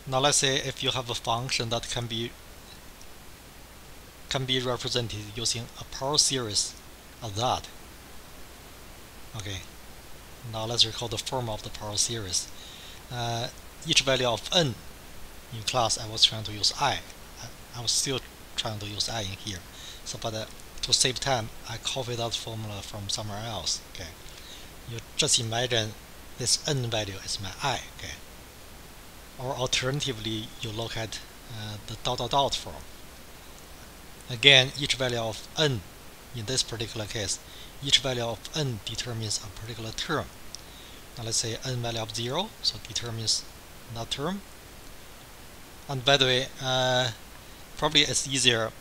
Now let's say if you have a function that can be represented using a power series of that. Okay, now let's recall the form of the power series. Each value of n in class, I was trying to use I was still trying to use I in here. So, but to save time, I copy that formula from somewhere else. Okay, you just imagine this n value is my I. Okay, or alternatively, you look at the dot dot dot form. Again, each value of n in this particular case, each value of n determines a particular term. Now let's say n value of 0, so determines that term. And by the way, probably it's easier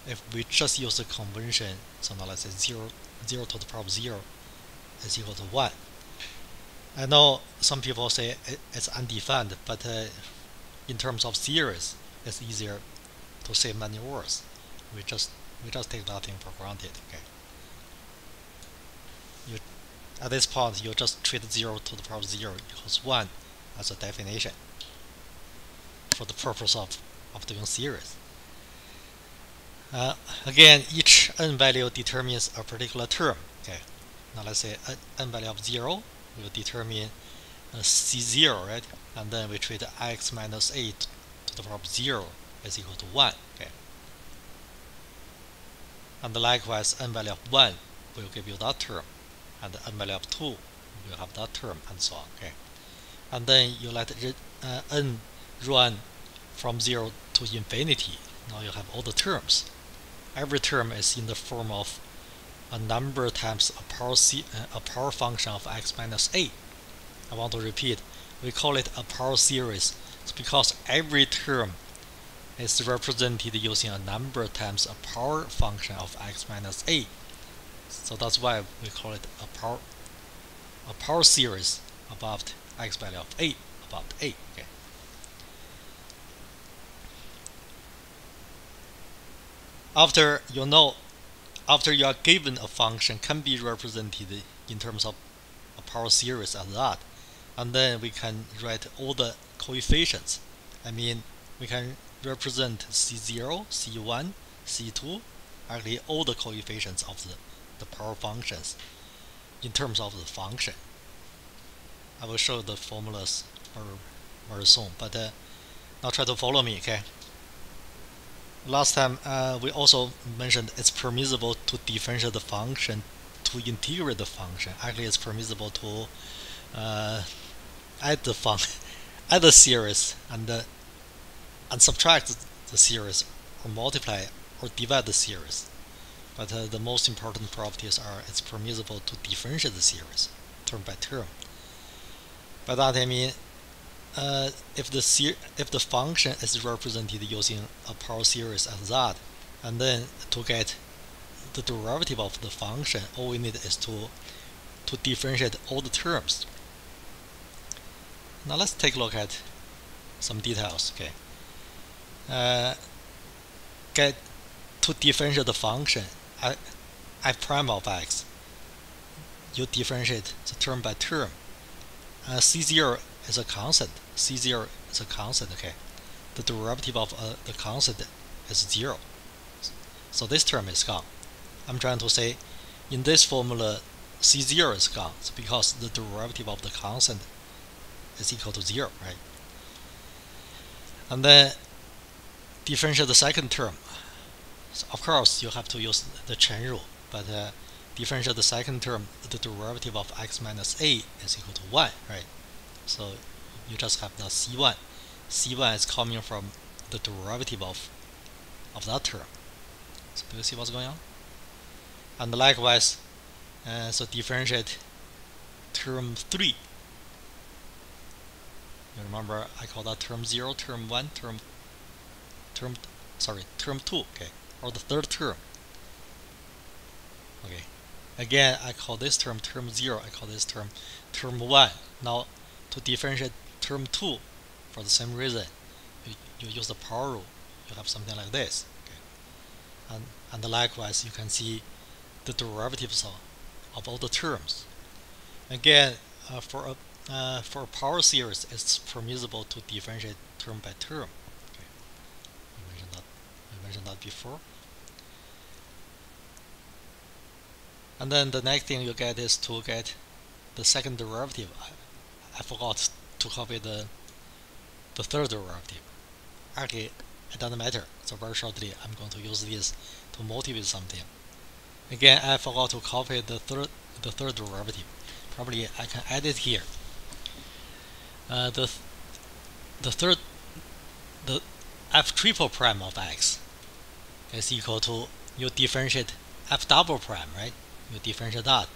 if we just use the convention. So now let's say 0 to the power of 0 is equal to 1. I know some people say it's undefined, but in terms of series, it's easier to say many words. We just take that thing for granted. Okay. At this point, you just treat 0 to the power of 0 equals 1 as a definition for the purpose of doing series. Again, each n value determines a particular term. Okay. Now let's say n value of 0 will determine c0, right? And then we treat x minus 8 to the power of 0 is equal to 1. Okay. And likewise, n value of 1 will give you that term, and n value of 2 will have that term, and so on. Okay. And then you let n run from 0 to infinity. Now you have all the terms. Every term is in the form of a number times a power function of x minus 8. I want to repeat, we call it a power series. It's because every term is represented using a number times a power function of x minus 8. So that's why we call it a power series about x value of 8, about 8. Okay. After you are given a function can be represented in terms of a power series as that, and then we can write all the coefficients. I mean, we can represent C0, C1, C2, actually all the coefficients of the power functions in terms of the function. I will show the formulas very soon, but now try to follow me, okay? Last time we also mentioned it's permissible to differentiate the function to integrate the function. Actually, it's permissible to add the series and subtract the series, or multiply or divide the series. But the most important properties are it's permissible to differentiate the series term by term. By that I mean, if the function is represented using a power series as that, and then to get the derivative of the function, all we need is to differentiate all the terms. Now let's take a look at some details. Okay. To differentiate the function f prime of x, you differentiate the term by term. C0 is a constant. C0 is a constant. Okay, the derivative of the constant is 0. So this term is gone. I'm trying to say, in this formula, C0 is gone. It's because the derivative of the constant is equal to 0, right? And then differentiate the second term. So of course, you have to use the chain rule, but differentiate the second term, the derivative of x minus a is equal to 1, right? So you just have the c1. c1 is coming from the derivative of that term. So do you see what's going on? And likewise, so differentiate term 3. You remember I call that term 0, term 1, term 2, okay, or the third term. Okay, again I call this term 0, I call this term 1. Now to differentiate term 2 for the same reason, you use the power rule. You have something like this. Okay. And likewise you can see the derivatives of all the terms. Again, for for power series, it's permissible to differentiate term by term. Okay. We mentioned that before. And then the next thing you get is to get the second derivative. I forgot to copy the third derivative. Okay, it doesn't matter. So very shortly, I'm going to use this to motivate something. Again, I forgot to copy the third derivative. Probably I can add it here. The f triple prime of x is equal to, you differentiate f double prime, right? You differentiate that.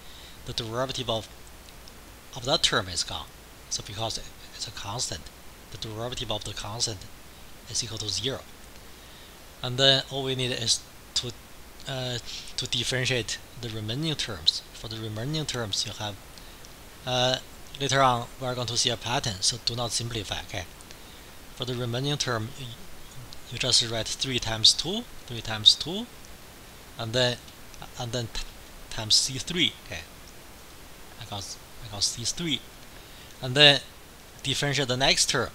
The derivative of that term is gone. So because it's a constant, the derivative of the constant is equal to 0. And then all we need is to differentiate the remaining terms. For the remaining terms, you have later on we are going to see a pattern, so do not simplify. Okay. For the remaining term, you just write 3 times 2, and then times c3. Okay. I got c3, and then differentiate the next term.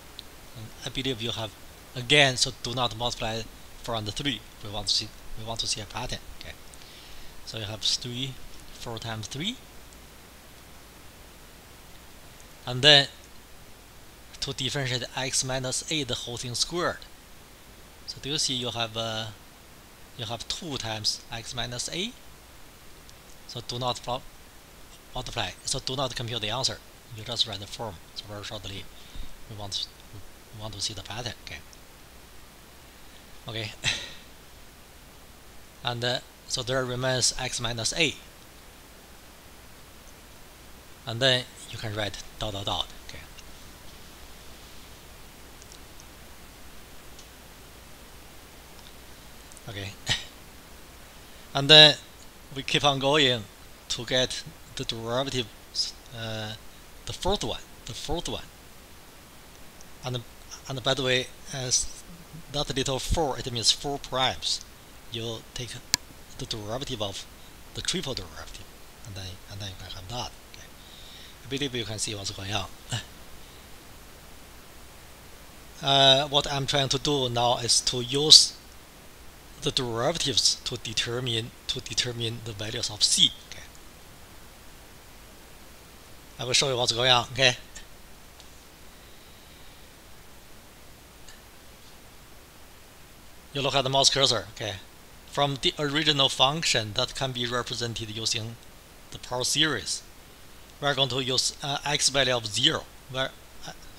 And I believe you have again. So do not multiply 4 and 3. We want to see a pattern. Okay. So you have 4 times 3, and then to differentiate x minus a, the whole thing squared. So do you see you have 2 times x minus a. So do not multiply. So do not compute the answer. You just write the form. So very shortly, we want to see the pattern. Okay. Okay. And so there remains x minus a. And then you can write dot dot dot. Okay. Okay. And then we keep on going to get the derivative, the fourth one. And by the way, as that little 4, it means 4 primes. You take the derivative of the triple derivative, and then you can have that. Okay. I believe you can see what's going on. What I'm trying to do now is to use the derivatives to determine the values of c. Okay. I will show you what's going on. Okay. You look at the mouse cursor. Okay. From the original function that can be represented using the power series, we are going to use x value of 0. Let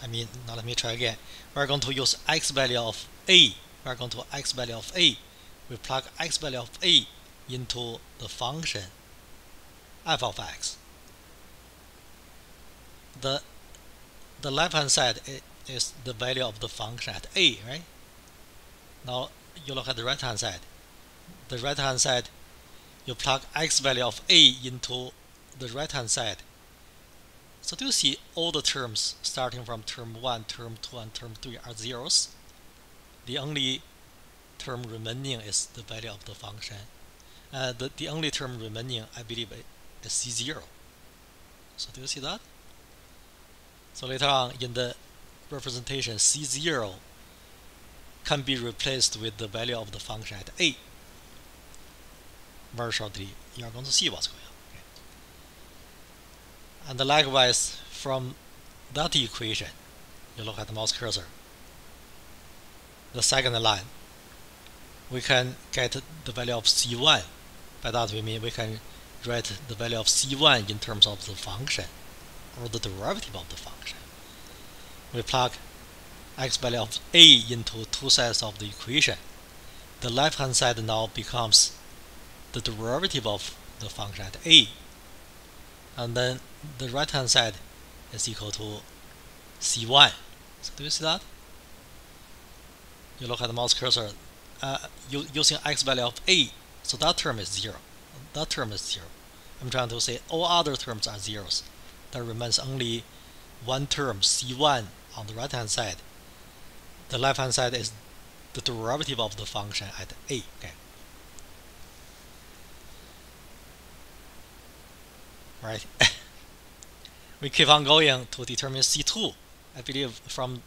me try again. We are going to use x value of a. We plug x value of a into the function f of x. The left hand side is the value of the function at a, right? Now you look at the right hand side. The right hand side, you plug x value of a into the right hand side. So do you see all the terms starting from term 1, term 2, and term 3 are zeros? The only term remaining is the value of the function. The only term remaining, I believe, is c0. So do you see that? So later on in the representation, c0 can be replaced with the value of the function at a. Very shortly, you are going to see what's going on. Okay. And likewise, from that equation, you look at the mouse cursor, the second line, we can get the value of c1. By that we mean we can write the value of c1 in terms of the function, or the derivative of the function. We plug x value of a into 2 sides of the equation. The left hand side now becomes the derivative of the function at a, and then the right hand side is equal to c1. So do you see that? You look at the mouse cursor, using x value of a, so that term is 0. I'm trying to say all other terms are zeros. There remains only one term, c1, on the right hand side. The left hand side is the derivative of the function at a. Okay. Right. we keep on going to determine C2. I believe from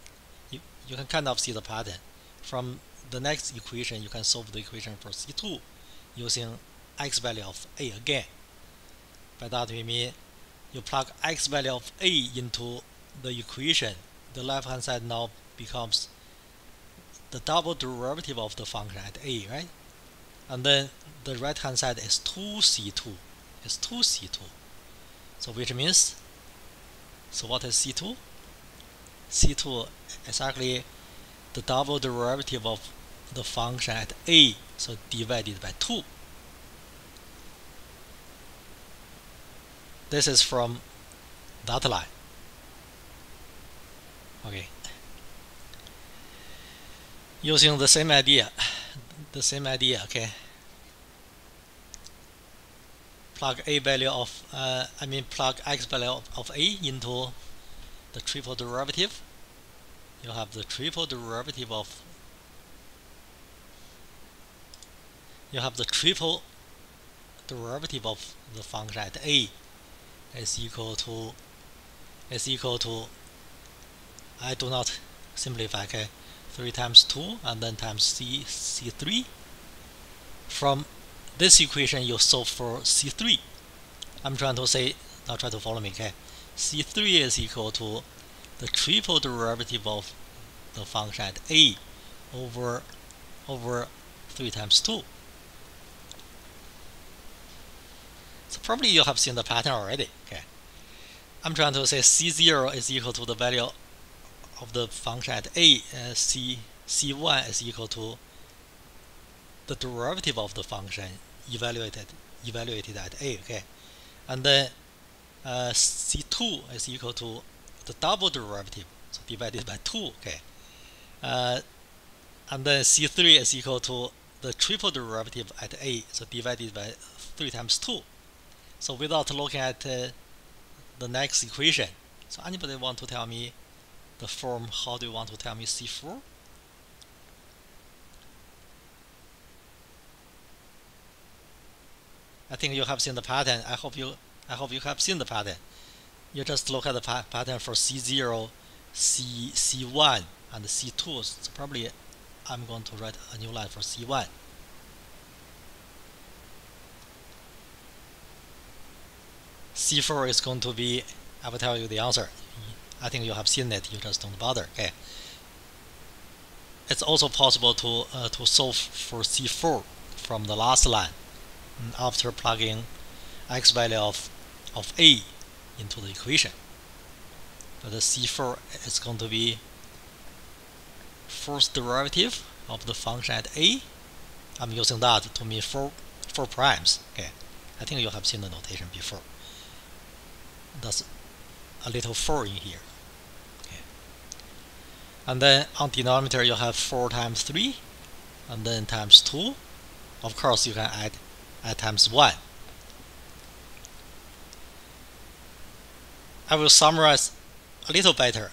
you can kind of see the pattern. From the next equation, you can solve the equation for C2 using x value of a again. By that we mean you plug x value of a into the equation. The left hand side now becomes the double derivative of the function at a, right? And then the right hand side is 2c2. It's 2c2. So which means, so what is c2? c2 is actually the double derivative of the function at a, so divided by 2. This is from that line. Okay. Using the same idea, okay. Plug a value of, plug x value of a into the triple derivative. You have the triple derivative of the function at a is equal to I do not simplify, okay, 3 times 2 and then times c3. From this equation you solve for c3. I'm trying to say, now try to follow me, okay. c3 is equal to the triple derivative of the function at a over 3 times 2. So probably you have seen the pattern already, okay. I'm trying to say c0 is equal to the value of the function at a, c1 is equal to the derivative of the function evaluated at a, okay. And then c2 is equal to the double derivative, so divided by 2, okay. And then c3 is equal to the triple derivative at a, so divided by 3 times 2. So without looking at the next equation, so anybody want to tell me the form? How do you want to tell me c4? I think you have seen the pattern. I hope you have seen the pattern. You just look at the pattern for c0, c1, and c2. So probably I'm going to write a new line for c1. C4 is going to be, I will tell you the answer. I think you have seen it, you just don't bother, okay. It's also possible to solve for C4 from the last line after plugging x value of a into the equation. But the C4 is going to be first derivative of the function at a. I'm using that to mean 4 primes, okay. I think you have seen the notation before. That's a little 4 in here, okay. And then on denominator you have 4 times 3 and then times 2. Of course you can add times 1. I will summarize a little better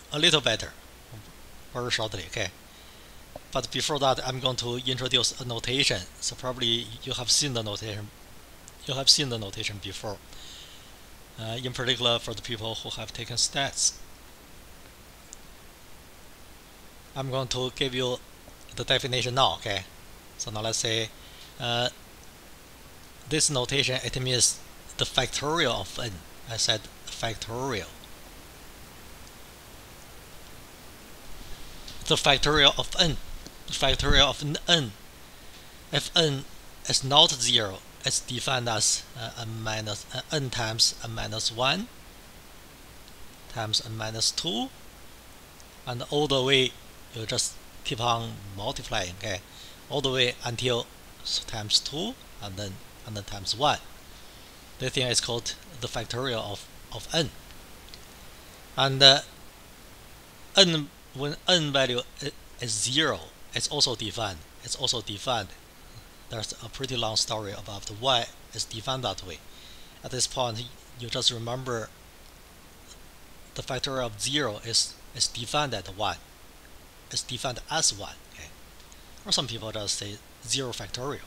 very shortly, okay. But before that I'm going to introduce a notation. So probably you have seen the notation before. In particular for the people who have taken stats. I'm going to give you the definition now, okay. So now let's say this notation, it means the factorial of n. I said factorial. The factorial of n. The factorial of n. If n is not 0, it's defined as n times n minus 1 times n minus 2, and all the way you just keep on multiplying, okay, all the way until times 2 and then times 1. This thing is called the factorial of n. And n, when n value is 0, it's also defined. There's a pretty long story about why it's defined that way. At this point, you just remember the factorial of 0 is defined at 1. It's defined as 1. Okay? Or some people just say 0 factorial,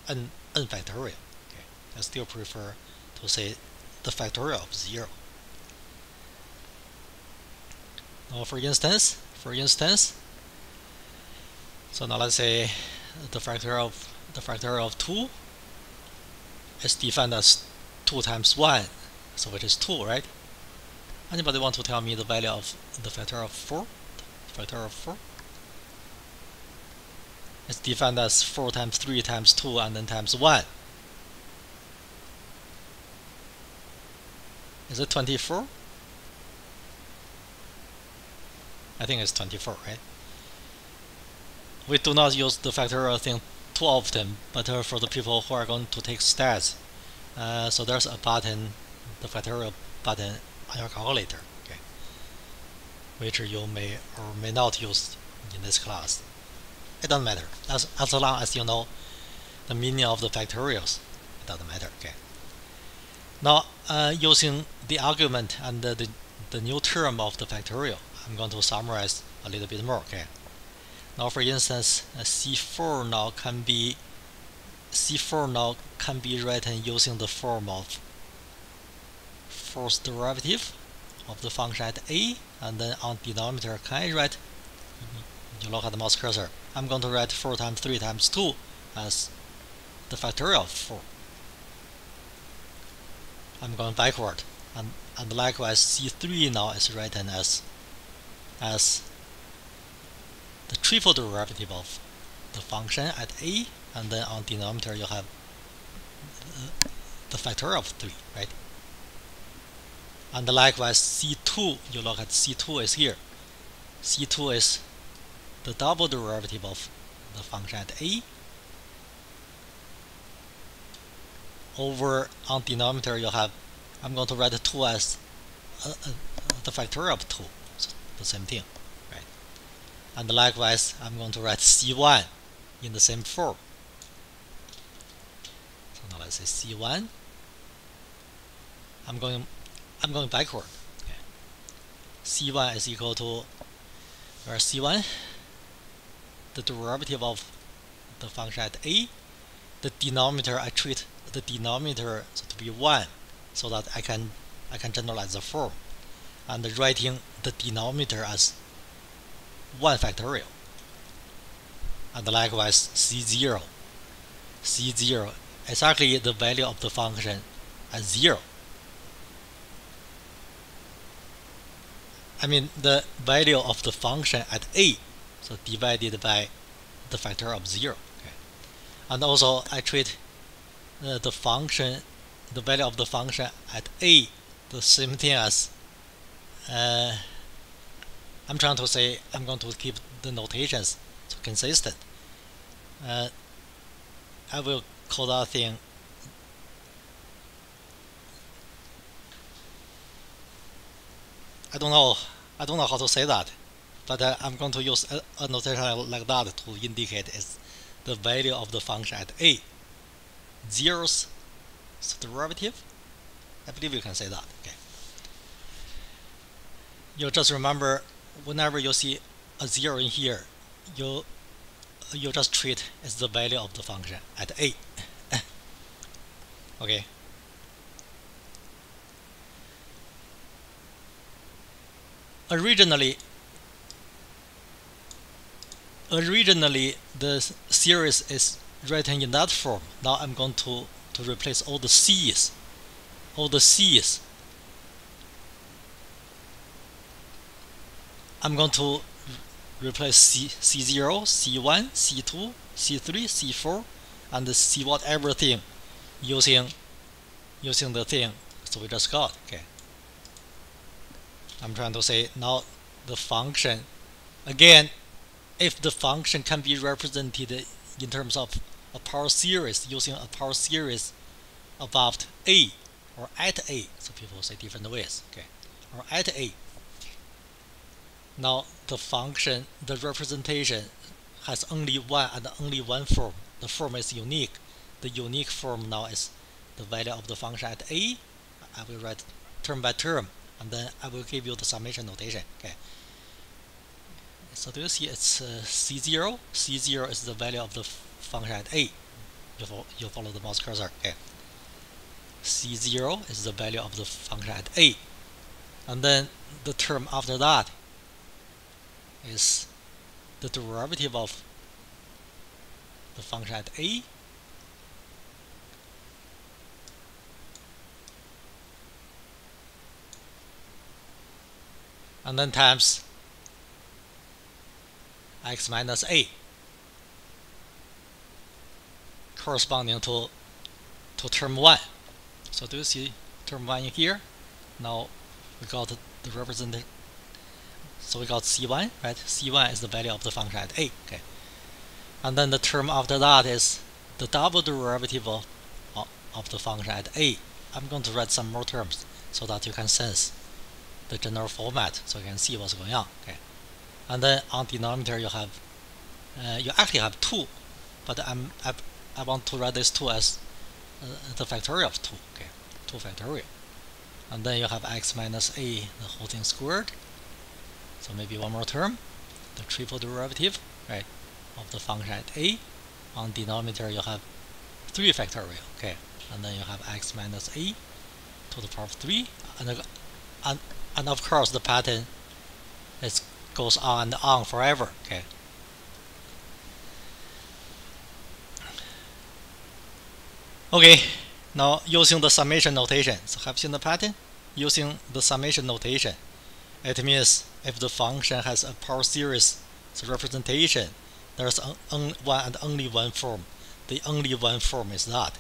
n factorial. Okay? I still prefer to say the factorial of 0. Now for instance, so now let's say the factor of 2 is defined as 2 times 1, so which is 2, right? Anybody want to tell me the value of the factor of 4? Factor of 4? It's defined as 4 times 3 times 2 and then times 1. Is it 24? I think it's 24, right? We do not use the factorial thing too often, but for the people who are going to take stats, so there's a button, the factorial button on your calculator, okay, which you may or may not use in this class. It doesn't matter, as long as you know the meaning of the factorials, it doesn't matter, okay. Now, using the argument and the new term of the factorial, I'm going to summarize a little bit more, okay. Now, for instance, C4 now can be written using the form of first derivative of the function at a, and then on denominator, can I write? You look at the mouse cursor. I'm going to write 4 times 3 times 2 as the factorial of 4. I'm going backward, and likewise C3 now is written as the triple derivative of the function at a, and then on denominator you have the factorial of 3, right? And likewise C2, you look at C2 is here. C2 is the double derivative of the function at a over on denominator you have, I'm going to write 2 as the factorial of 2, so the same thing, right? And likewise I'm going to write C1 in the same form. So now let's say C1, I'm going backward, okay. C1 is equal to, where C1, the derivative of the function at a, the denominator, I treat the denominator to be 1, so that I can generalize the form, and writing the denominator as 1 factorial. And likewise C0 is actually the value of the function at 0. I mean the value of the function at a, so divided by the factor of 0. Okay. And also I treat the value of the function at a the same thing as, I'm trying to say, I'm going to keep the notations consistent. I will call that thing I don't know how to say that, but I'm going to use a notation like that to indicate is the value of the function at a, 0's derivative. I believe you can say that. Okay. You just remember, whenever you see a 0 in here, you just treat as the value of the function at a. Okay. Originally the series is written in that form. Now I'm going to replace all the C's. I'm going to replace C0, C1, C2, C3, C4, and C whatever thing using the thing so we just got. Okay. I'm trying to say now the function, again, if the function can be represented in terms of a power series, using a power series about a or at a, so people say different ways, okay, or at a. Now the function, the representation has only one and only one form. The form is unique. The unique form now is the value of the function at a. I will write term by term, and then I will give you the summation notation. Okay. So do you see it's C0? C0 is the value of the function at a. You follow the mouse cursor. Okay. C0 is the value of the function at a. And then the term after that is the derivative of the function at a and then times x minus a corresponding to term 1. So do you see term 1 in here? Now we got the representation. So we got c1, right? c1 is the value of the function at a. Okay. And then the term after that is the double derivative of the function at a. I'm going to write some more terms so that you can sense the general format, so you can see what's going on. Okay. And then on denominator you have you actually have 2, but I want to write this 2 as the factorial of 2. Okay, 2 factorial. And then you have x minus a, the whole thing squared. So maybe one more term, the triple derivative, right, of the function at a. On denominator you have 3 factorial. Okay, and then you have x minus a to the power of 3, and of course the pattern goes on and on forever. Okay. Okay, now using the summation notation. So have you seen the pattern? Using the summation notation, it means if the function has a power series representation, there's one and only one form. The only one form is that.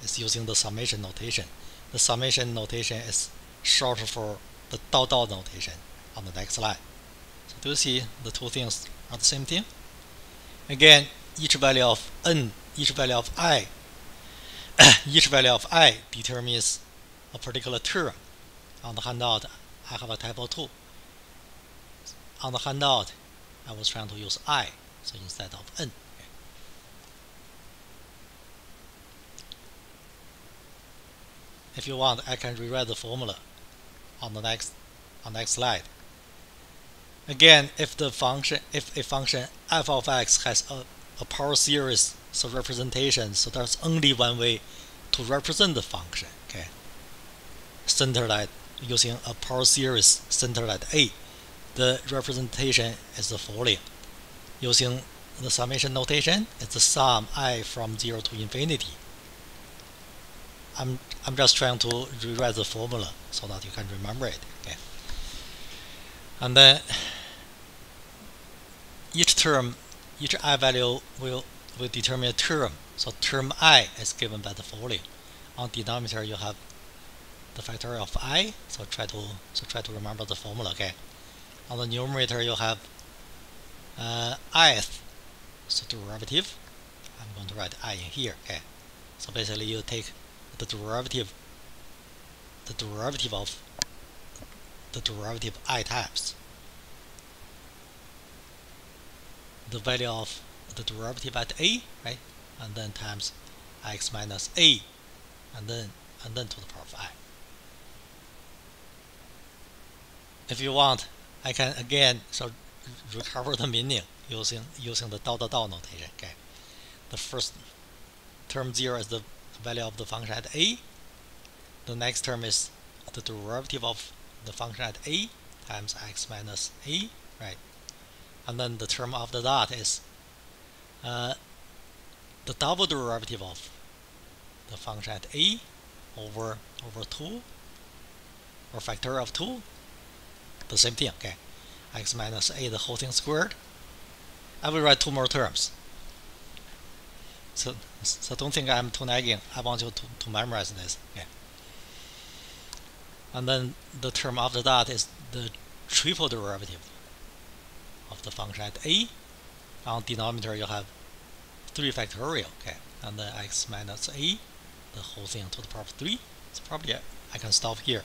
It's using the summation notation. The summation notation is short for the dot notation on the next slide. So do you see the two things are the same thing? Again, each value of n, each value of I determines a particular term. On the handout, I have a typo 2. On the handout, I was trying to use I, so instead of n. If you want, I can rewrite the formula on the next slide. Again, if a function f of x has a power series representation, so there's only one way to represent the function. Okay, centered at using a power series centered at a. The representation is the following. Using the summation notation, it's the sum I from 0 to infinity. I'm just trying to rewrite the formula so that you can remember it. Okay. And then each I value will determine a term. So term I is given by the following. On denominator you have the factorial of I. So try to remember the formula. Okay. On the numerator you have ith, so derivative. I'm going to write I in here. Okay. So basically you take the derivative of the derivative I times the value of the derivative at a, right, and then times x minus a, and then to the power of I. If you want, I can again recover the meaning using the dot notation. Okay, the first term 0 is the value of the function at a. The next term is the derivative of the function at a times x minus a, right? And then the term after that is the double derivative of the function at a over 2, or factorial of 2. The same thing. Okay, x minus a, the whole thing squared. I will write 2 more terms. So don't think I'm too nagging. I want you to memorize this. Okay. And then the term after that is the triple derivative of the function at a. On denominator you have 3 factorial. Okay, and then x minus a, the whole thing to the power of 3. So probably I can stop here.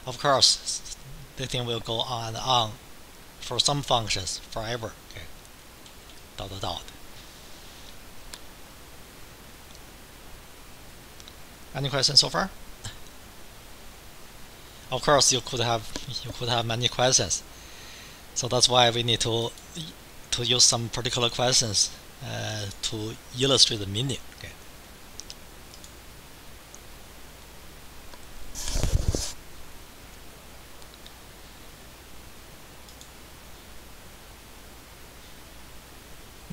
Of course, the thing will go on and on for some functions forever. Okay, dot. Any questions so far? Of course, you could have many questions. So that's why we need to use some particular questions to illustrate the meaning. Okay.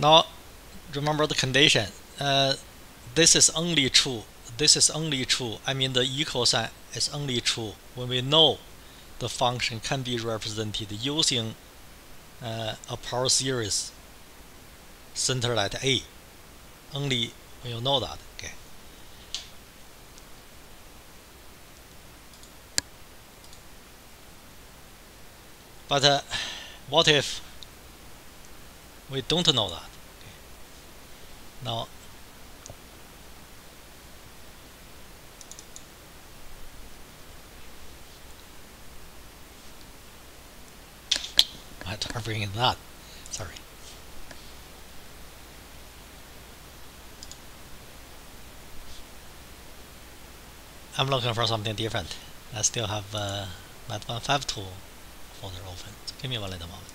Now remember the condition. This is only true. This is only true. I mean the equal sign is only true when we know the function can be represented using a power series centered at A. Only when you know that. Okay. But what if we don't know that? Okay. Now I have to bring in that. Sorry. I'm looking for something different. I still have that 1.5 tool folder open. So give me one little moment.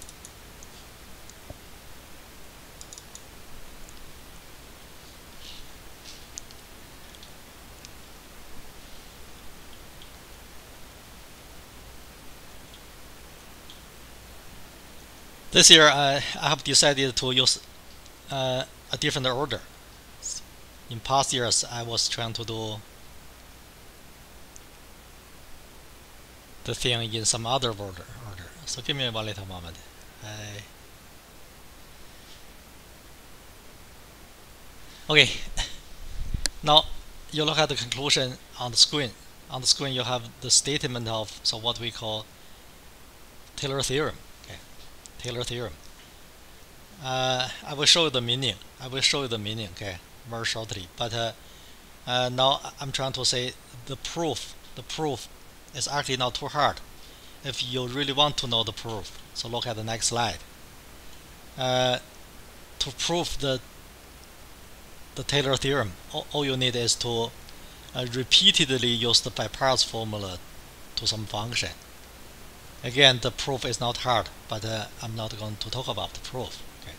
This year I have decided to use a different order. In past years I was trying to do the thing in some other order. So give me one little moment. Okay. Now you look at the conclusion on the screen. On the screen you have the statement of what we call Taylor theorem. Okay. Taylor theorem. I will show you the meaning. Okay, very shortly. But now I'm trying to say the proof is actually not too hard if you really want to know the proof. So look at the next slide. To prove the Taylor theorem, all you need is to repeatedly use the by parts formula to some function. Again, the proof is not hard, but I'm not going to talk about the proof, okay,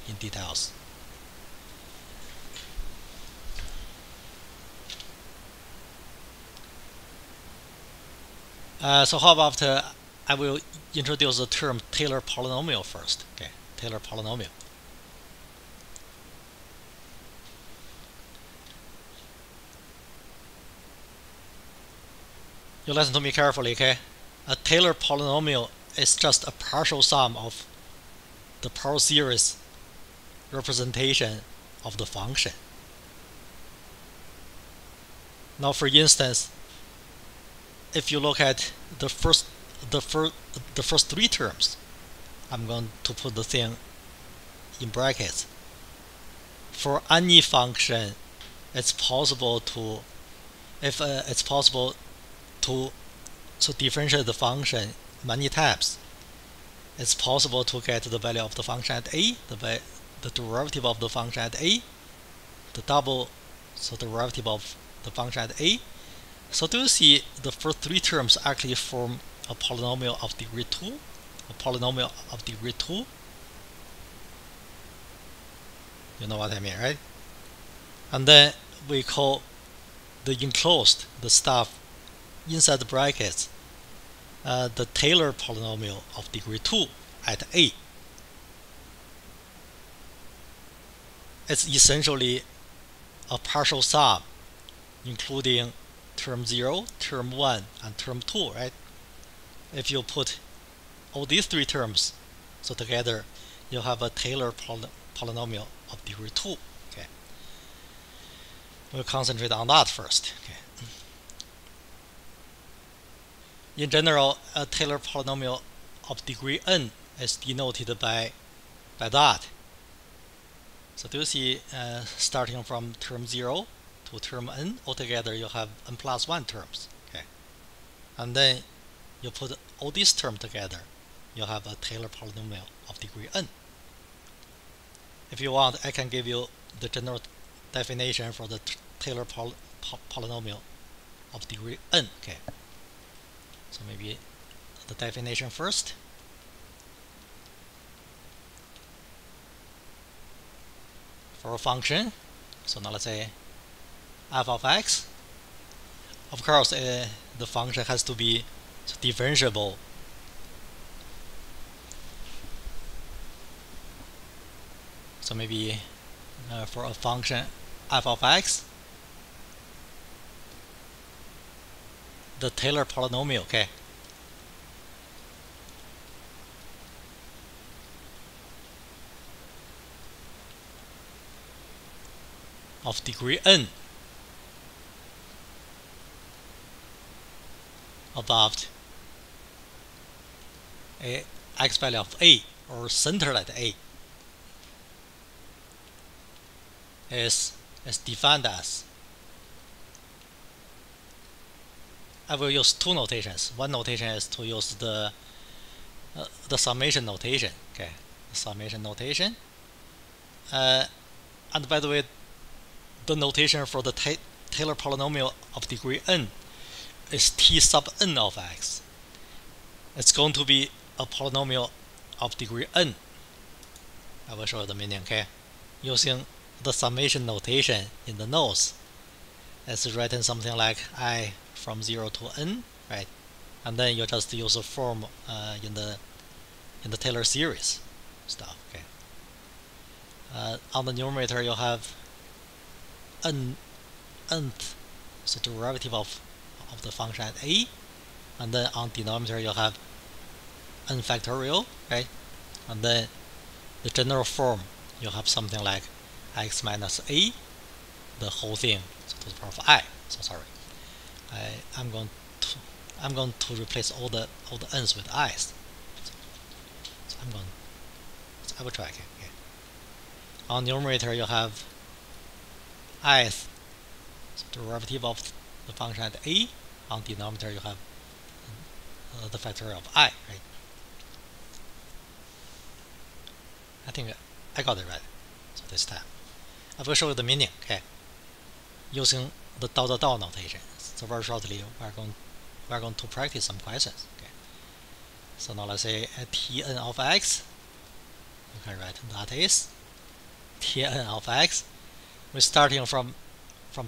in details. So how about I will introduce the term Taylor polynomial first. Okay, Taylor polynomial. You listen to me carefully, okay? A Taylor polynomial is just a partial sum of the power series representation of the function. Now, for instance, if you look at the first three terms, I'm going to put the thing in brackets. For any function, it's possible to differentiate the function many times. It's possible to get the value of the function at A, the derivative of the function at A, the derivative of the function at A. So do you see the first three terms actually form a polynomial of degree 2? A polynomial of degree 2? You know what I mean, right? And then we call the enclosed, the stuff inside the brackets, the Taylor polynomial of degree 2 at A. It's essentially a partial sum, including term 0, term 1, and term 2, right? If you put all these three terms so together, you have a Taylor polynomial of degree 2. Okay. We'll concentrate on that first. Okay. In general, a Taylor polynomial of degree n is denoted by that. So do you see, starting from term 0 to term n, altogether you have n plus 1 terms. Okay. And then you put all these terms together, you have a Taylor polynomial of degree n. If you want, I can give you the general definition for the Taylor polynomial of degree n. Okay. So maybe the definition first. For a function, so now let's say f of x. Of course, the function has to be differentiable So maybe for a function f of x, the Taylor polynomial, okay, of degree n about a x value of a or centered at a is defined as, I will use two notations. One notation is to use the summation notation, okay, the summation notation. And by the way, the notation for the Taylor polynomial of degree n is t sub n of x. It's going to be a polynomial of degree n. I will show you the meaning, okay? Using the summation notation in the notes, it's written something like I from 0 to n, right? And then you just use a form in the Taylor series stuff, okay? On the numerator, you have nth, so derivative of the function at a, and then on denominator you have n factorial, right? And then the general form, you have something like x minus a, the whole thing, so to the power of I. So sorry, I'm going to replace all the n's with i's. So I will try again. Okay. On numerator you have ith, so derivative of the function at a. On denominator you have the factorial of I, right? I think I got it right. So this time I will show you the meaning, okay, using the dot notation. So very shortly we're going to practice some questions, okay? So now let's say Tn of x, you can write that is Tn of x. We're starting from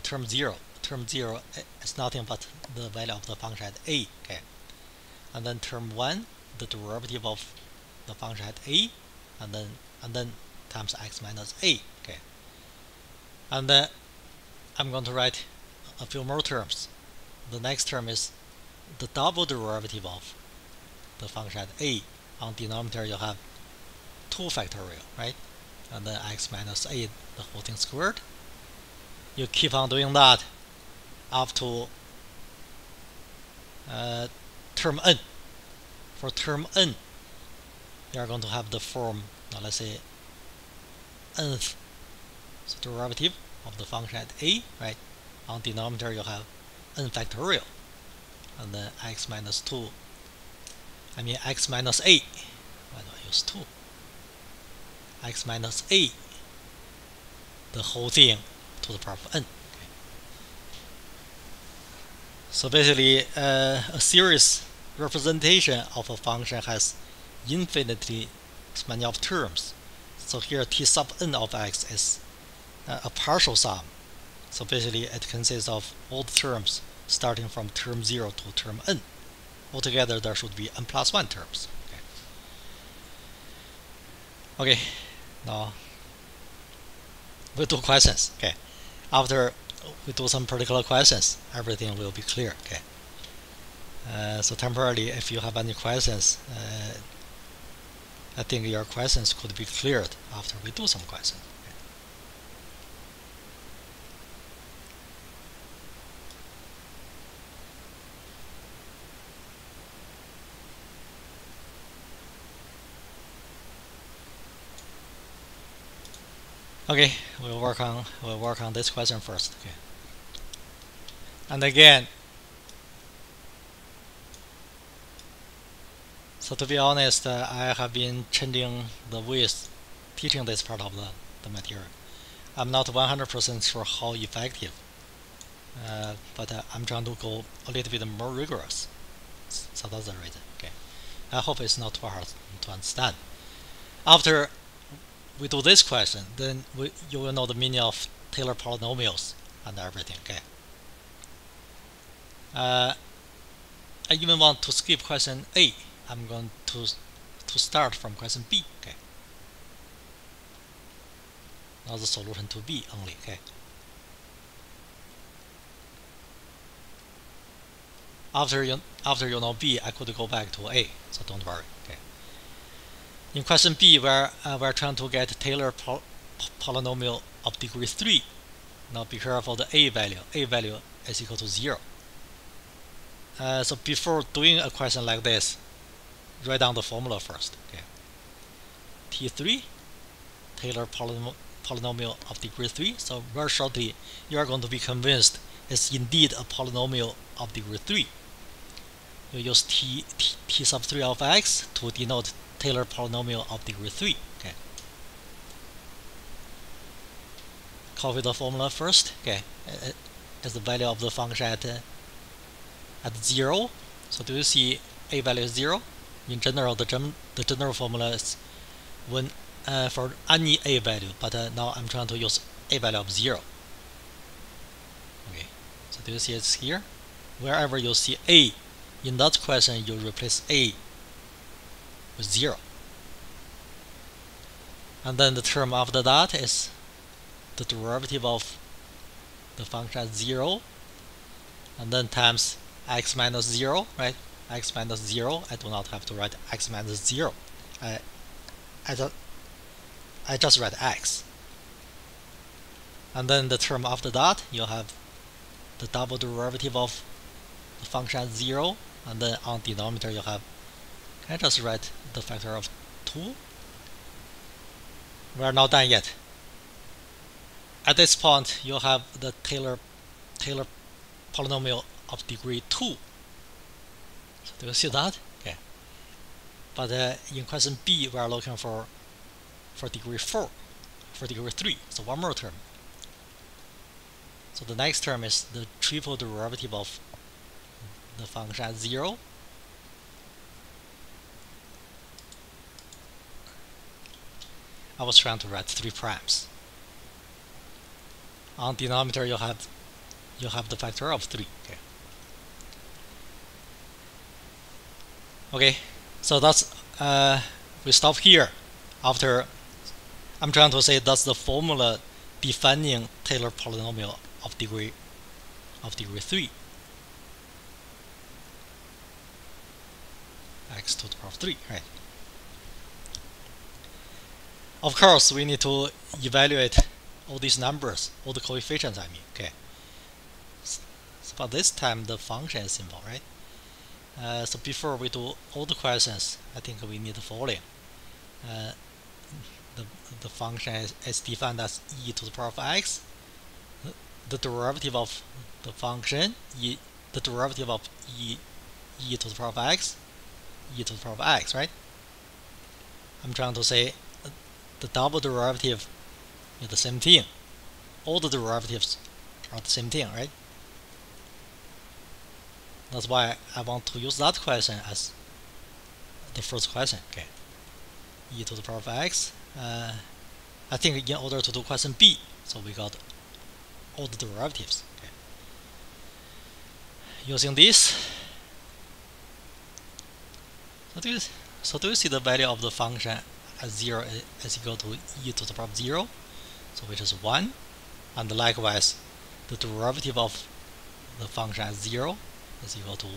term 0. Term 0 is nothing but the value of the function at a, okay? And then term 1, the derivative of the function at a, and then times x minus a, okay? And then I'm going to write a few more terms. The next term is the double derivative of the function at a. On denominator you have 2 factorial, right? And then x minus a, the whole thing squared. You keep on doing that up to term n. For term n, you are going to have the form, now let's say nth, so derivative of the function at a, right? On denominator you have n factorial, and then x minus 2, I mean x minus a, why do I use 2? X minus a, the whole thing to the power of n. Okay. So basically, a series representation of a function has infinitely many of terms. So here t sub n of x is a partial sum. So basically it consists of all the terms starting from term 0 to term n. Altogether there should be n plus 1 terms. Okay, now we'll do questions. Okay, after we do some particular questions, everything will be clear. Okay. So temporarily, if you have any questions, I think your questions could be cleared after we do some questions. Okay, we'll work on this question first. Okay. And again, so to be honest, I have been changing the width teaching this part of the material. I'm not 100% sure how effective, but I'm trying to go a little bit more rigorous. So that's the reason. Okay, I hope it's not too hard to understand. After we do this question, then you will know the meaning of Taylor polynomials and everything. Okay. I even want to skip question A. I'm going to start from question B. Okay. Now the solution to B only. Okay. After you know B, I could go back to A, so don't worry. Okay. In question B, we're trying to get Taylor polynomial of degree 3. Now be careful the A value. A value is equal to 0. So before doing a question like this, write down the formula first. Okay. T3, Taylor polynomial of degree 3. So very shortly, you are going to be convinced it's indeed a polynomial of degree 3. You use t sub 3 of x to denote Taylor polynomial of degree 3. Okay. Copy the formula first. Okay. As the value of the function at 0. So do you see A value is 0? In general, the general formula is when for any A value, but now I'm trying to use A value of 0. Okay. So do you see it's here? Wherever you see A in that question, you replace A with 0. And then the term after that is the derivative of the function at 0, and then times x minus 0, right? X minus 0, I do not have to write x minus 0. I just write x. And then the term after that, you have the double derivative of the function at 0, and then on denominator you have, can I just write the factor of 2? We are not done yet. At this point, you have the Taylor polynomial of degree 2. So do you see that? Okay. But in question B, we are looking for degree 4, for degree 3. So one more term. So the next term is the triple derivative of the function at 0. I was trying to write 3 primes. On denominator, you have the factor of 3. Okay. Okay. So that's we stop here. After I'm trying to say that's the formula defining Taylor polynomial of degree 3. X to the power of 3, right? Of course, we need to evaluate all these numbers, all the coefficients, I mean. Okay. So but this time the function is simple, right? So before we do all the questions, I think we need the following. The function is defined as e to the power of x. The derivative of the function, the derivative of e to the power of x, e to the power of x, right? I'm trying to say the double derivative is the same thing. All the derivatives are the same thing, right? That's why I want to use that question as the first question. Okay. E to the power of x. I think in order to do question B, so we got all the derivatives. Okay. Using this, so do you see the value of the function at 0 is equal to e to the power of 0, so which is 1, and likewise the derivative of the function at 0 is equal to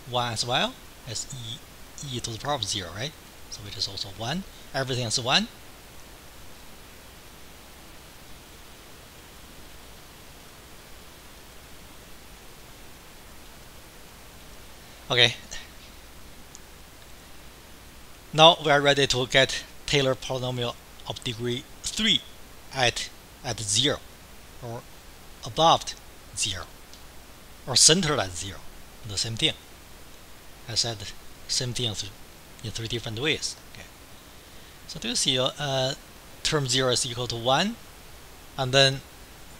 1 as well as e to the power of 0, right? So which is also 1. Everything is 1. Okay. Now we are ready to get Taylor polynomial of degree 3 at 0, or above 0, or centered at 0. The same thing. I said same thing in 3 different ways. Okay. So do you see term 0 is equal to 1, and then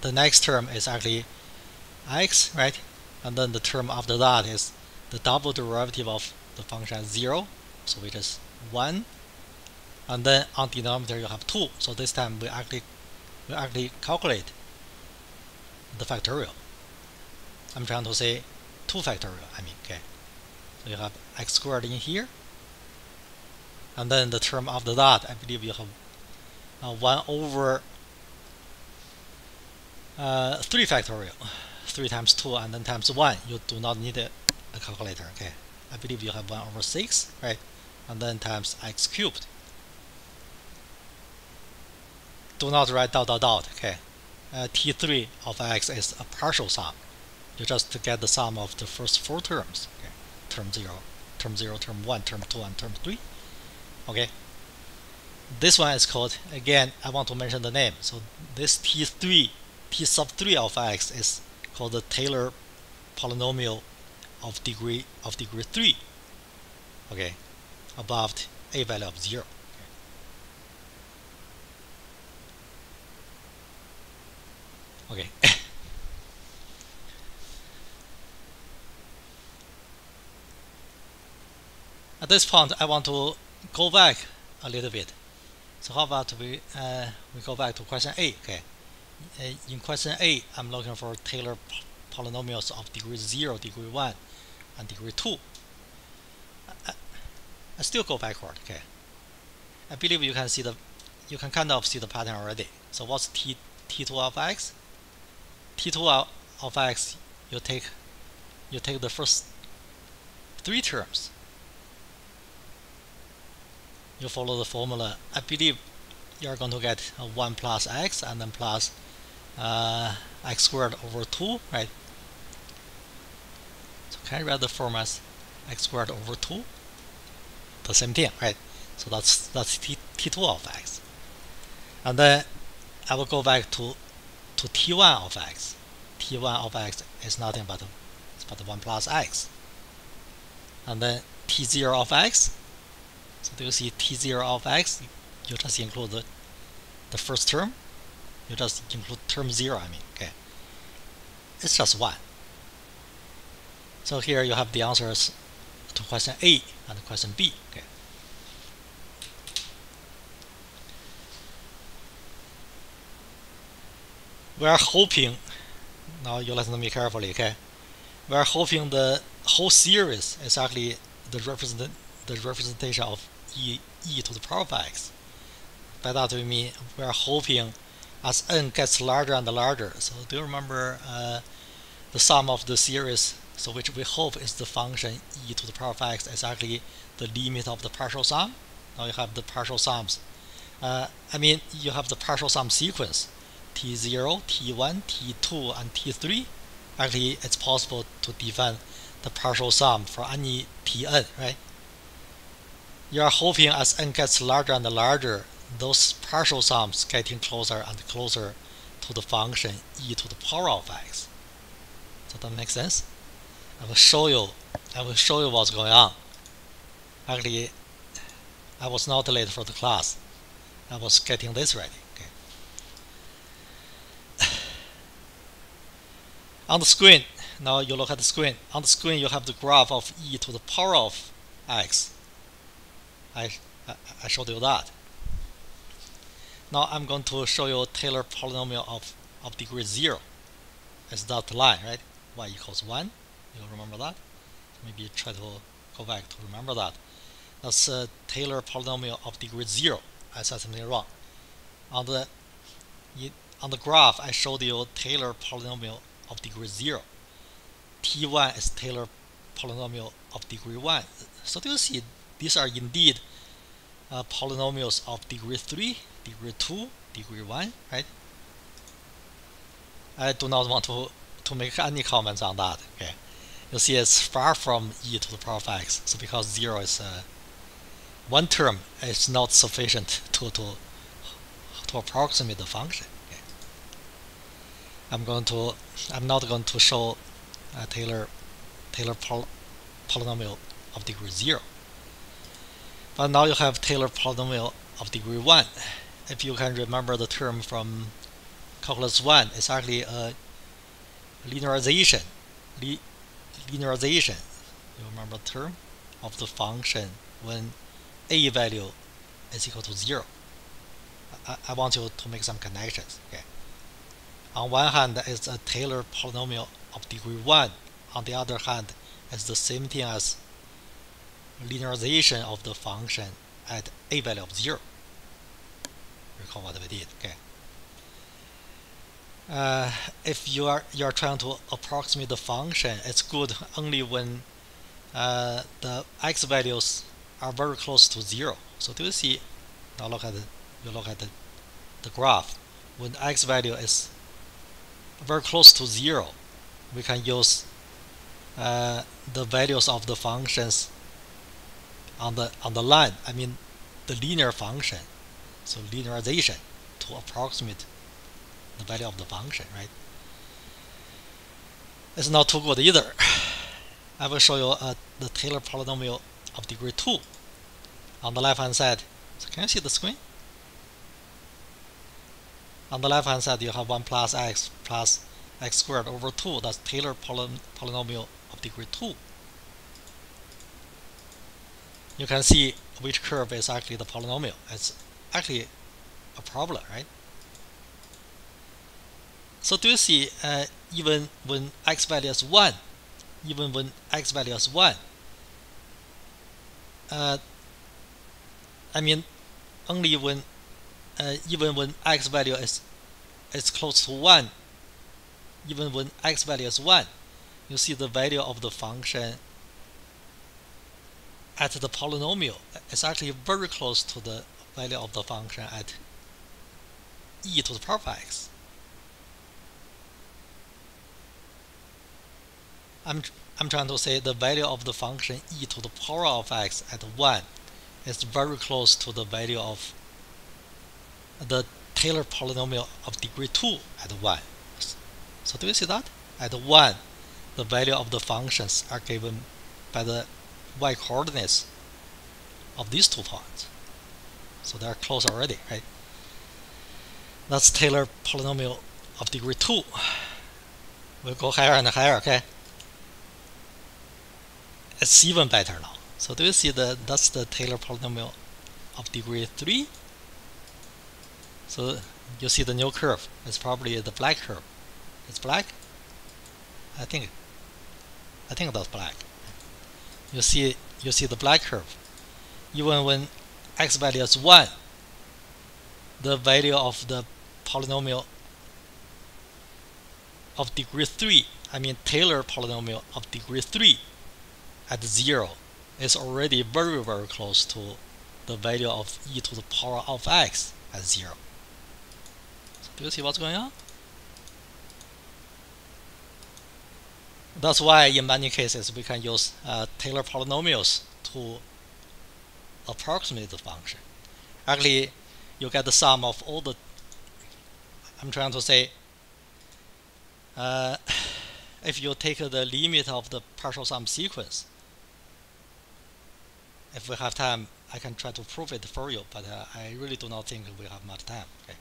the next term is actually x, right? And then the term after that is the double derivative of the function at 0, so it is 1, and then on denominator you have 2. So this time we actually calculate the factorial. I'm trying to say 2 factorial, I mean. Okay. So you have x squared in here, and then the term after that, I believe you have 1 over 3 factorial, 3 times 2 and then times 1. You do not need a calculator. Okay, I believe you have 1 over 6, right? And then times x cubed. Do not write dot dot dot. Okay, t3 of x is a partial sum. You just get the sum of the first 4 terms. Okay, term 0, term 0, term 1, term 2, and term 3. Okay, this one is called, again, I want to mention the name. So this t3, t sub 3 of x is called the Taylor polynomial of degree 3. Okay, above a value of 0. Okay. At this point, I want to go back a little bit. So how about we go back to question A? Okay. In question A, I'm looking for Taylor polynomials of degree 0, degree 1, and degree 2. I still go backward. Okay. I believe you can kind of see the pattern already. So what's t2 of x? t2 of x, you take the first 3 terms. You follow the formula. I believe you're going to get 1 plus x and then plus x squared over 2, right? So can I write the form as x squared over 2? The same thing, right? So that's t2 of x. And then I will go back to t1 of x. t1 of x is nothing but 1 plus x. And then t0 of x. So do you see t0 of x? You just include the first term. You just include term 0, I mean. Okay. It's just 1. So here you have the answers to question A and question B. Okay. We are hoping, now you listen to me carefully, okay? We are hoping the whole series is actually the representation of e to the power of x. By that we mean we are hoping as n gets larger and larger. So do you remember the sum of the series? So which we hope is the function e to the power of x is actually the limit of the partial sum. Now you have the partial sums. I mean you have the partial sum sequence. T0, T1, T2, and T3. Actually, it's possible to define the partial sum for any Tn, right? You are hoping as n gets larger and larger, those partial sums getting closer and closer to the function e to the power of x. Does that make sense? I will show you what's going on. Actually, I was not late for the class. I was getting this ready. Okay. On the screen, now you look at the screen. On the screen, you have the graph of e to the power of x. I showed you that. Now I'm going to show you Taylor polynomial of degree 0. It's that line, right? Y equals 1. You remember that? Maybe try to go back to remember that. That's Taylor polynomial of degree 0. I said something wrong. On the graph, I showed you Taylor polynomial of degree 0. T1 is Taylor polynomial of degree 1. So do you see these are indeed polynomials of degree 3, degree 2, degree 1, right? I do not want to make any comments on that. Okay, you see it's far from e to the power of x. So because 0 is one term, it's not sufficient to approximate the function. Okay. I'm not going to show Taylor polynomial of degree 0. But now you have Taylor polynomial of degree 1. If you can remember the term from calculus 1, it's actually a linearization. Linearization. You remember the term of the function when a value is equal to 0. I want you to make some connections. Okay. On one hand, it's a Taylor polynomial of degree 1. On the other hand, it's the same thing as linearization of the function at a value of 0. Recall what we did. Okay. if you are trying to approximate the function, it's good only when the x values are very close to 0. So do you see? Now look at the graph. When x value is very close to 0, we can use the values of the functions on the line. I mean the linear function. So linearization to approximate the value of the function, right? It's not too good either. I will show you the Taylor polynomial of degree 2 on the left hand side. So can you see the screen? On the left hand side you have 1 plus x squared over 2. That's Taylor polynomial of degree 2. You can see which curve is actually the polynomial. It's actually a problem, right? So do you see even when x value is 1, I mean only when even when x value is close to 1, even when x value is 1, you see the value of the function at the polynomial is actually very close to the value of the function at e to the power of x. I'm trying to say the value of the function e to the power of x at 1 is very close to the value of the Taylor polynomial of degree 2 at 1. So do you see that? At 1, the value of the functions are given by the y coordinates of these 2 points. So they are close already, right? That's Taylor polynomial of degree 2. We'll go higher and higher, okay? It's even better now. So do you see that's the Taylor polynomial of degree 3? So you see the new curve. It's probably the black curve. It's black? I think that's black. You see the black curve. Even when x value is 1, the value of the polynomial of degree 3, I mean Taylor polynomial of degree 3 at 0 is already very, very close to the value of e to the power of x at 0. So do you see what's going on? That's why in many cases we can use Taylor polynomials to approximate the function. Actually, you get the sum of all the, I'm trying to say, if you take the limit of the partial sum sequence, if we have time, I can try to prove it for you, but I really do not think we have much time. Okay?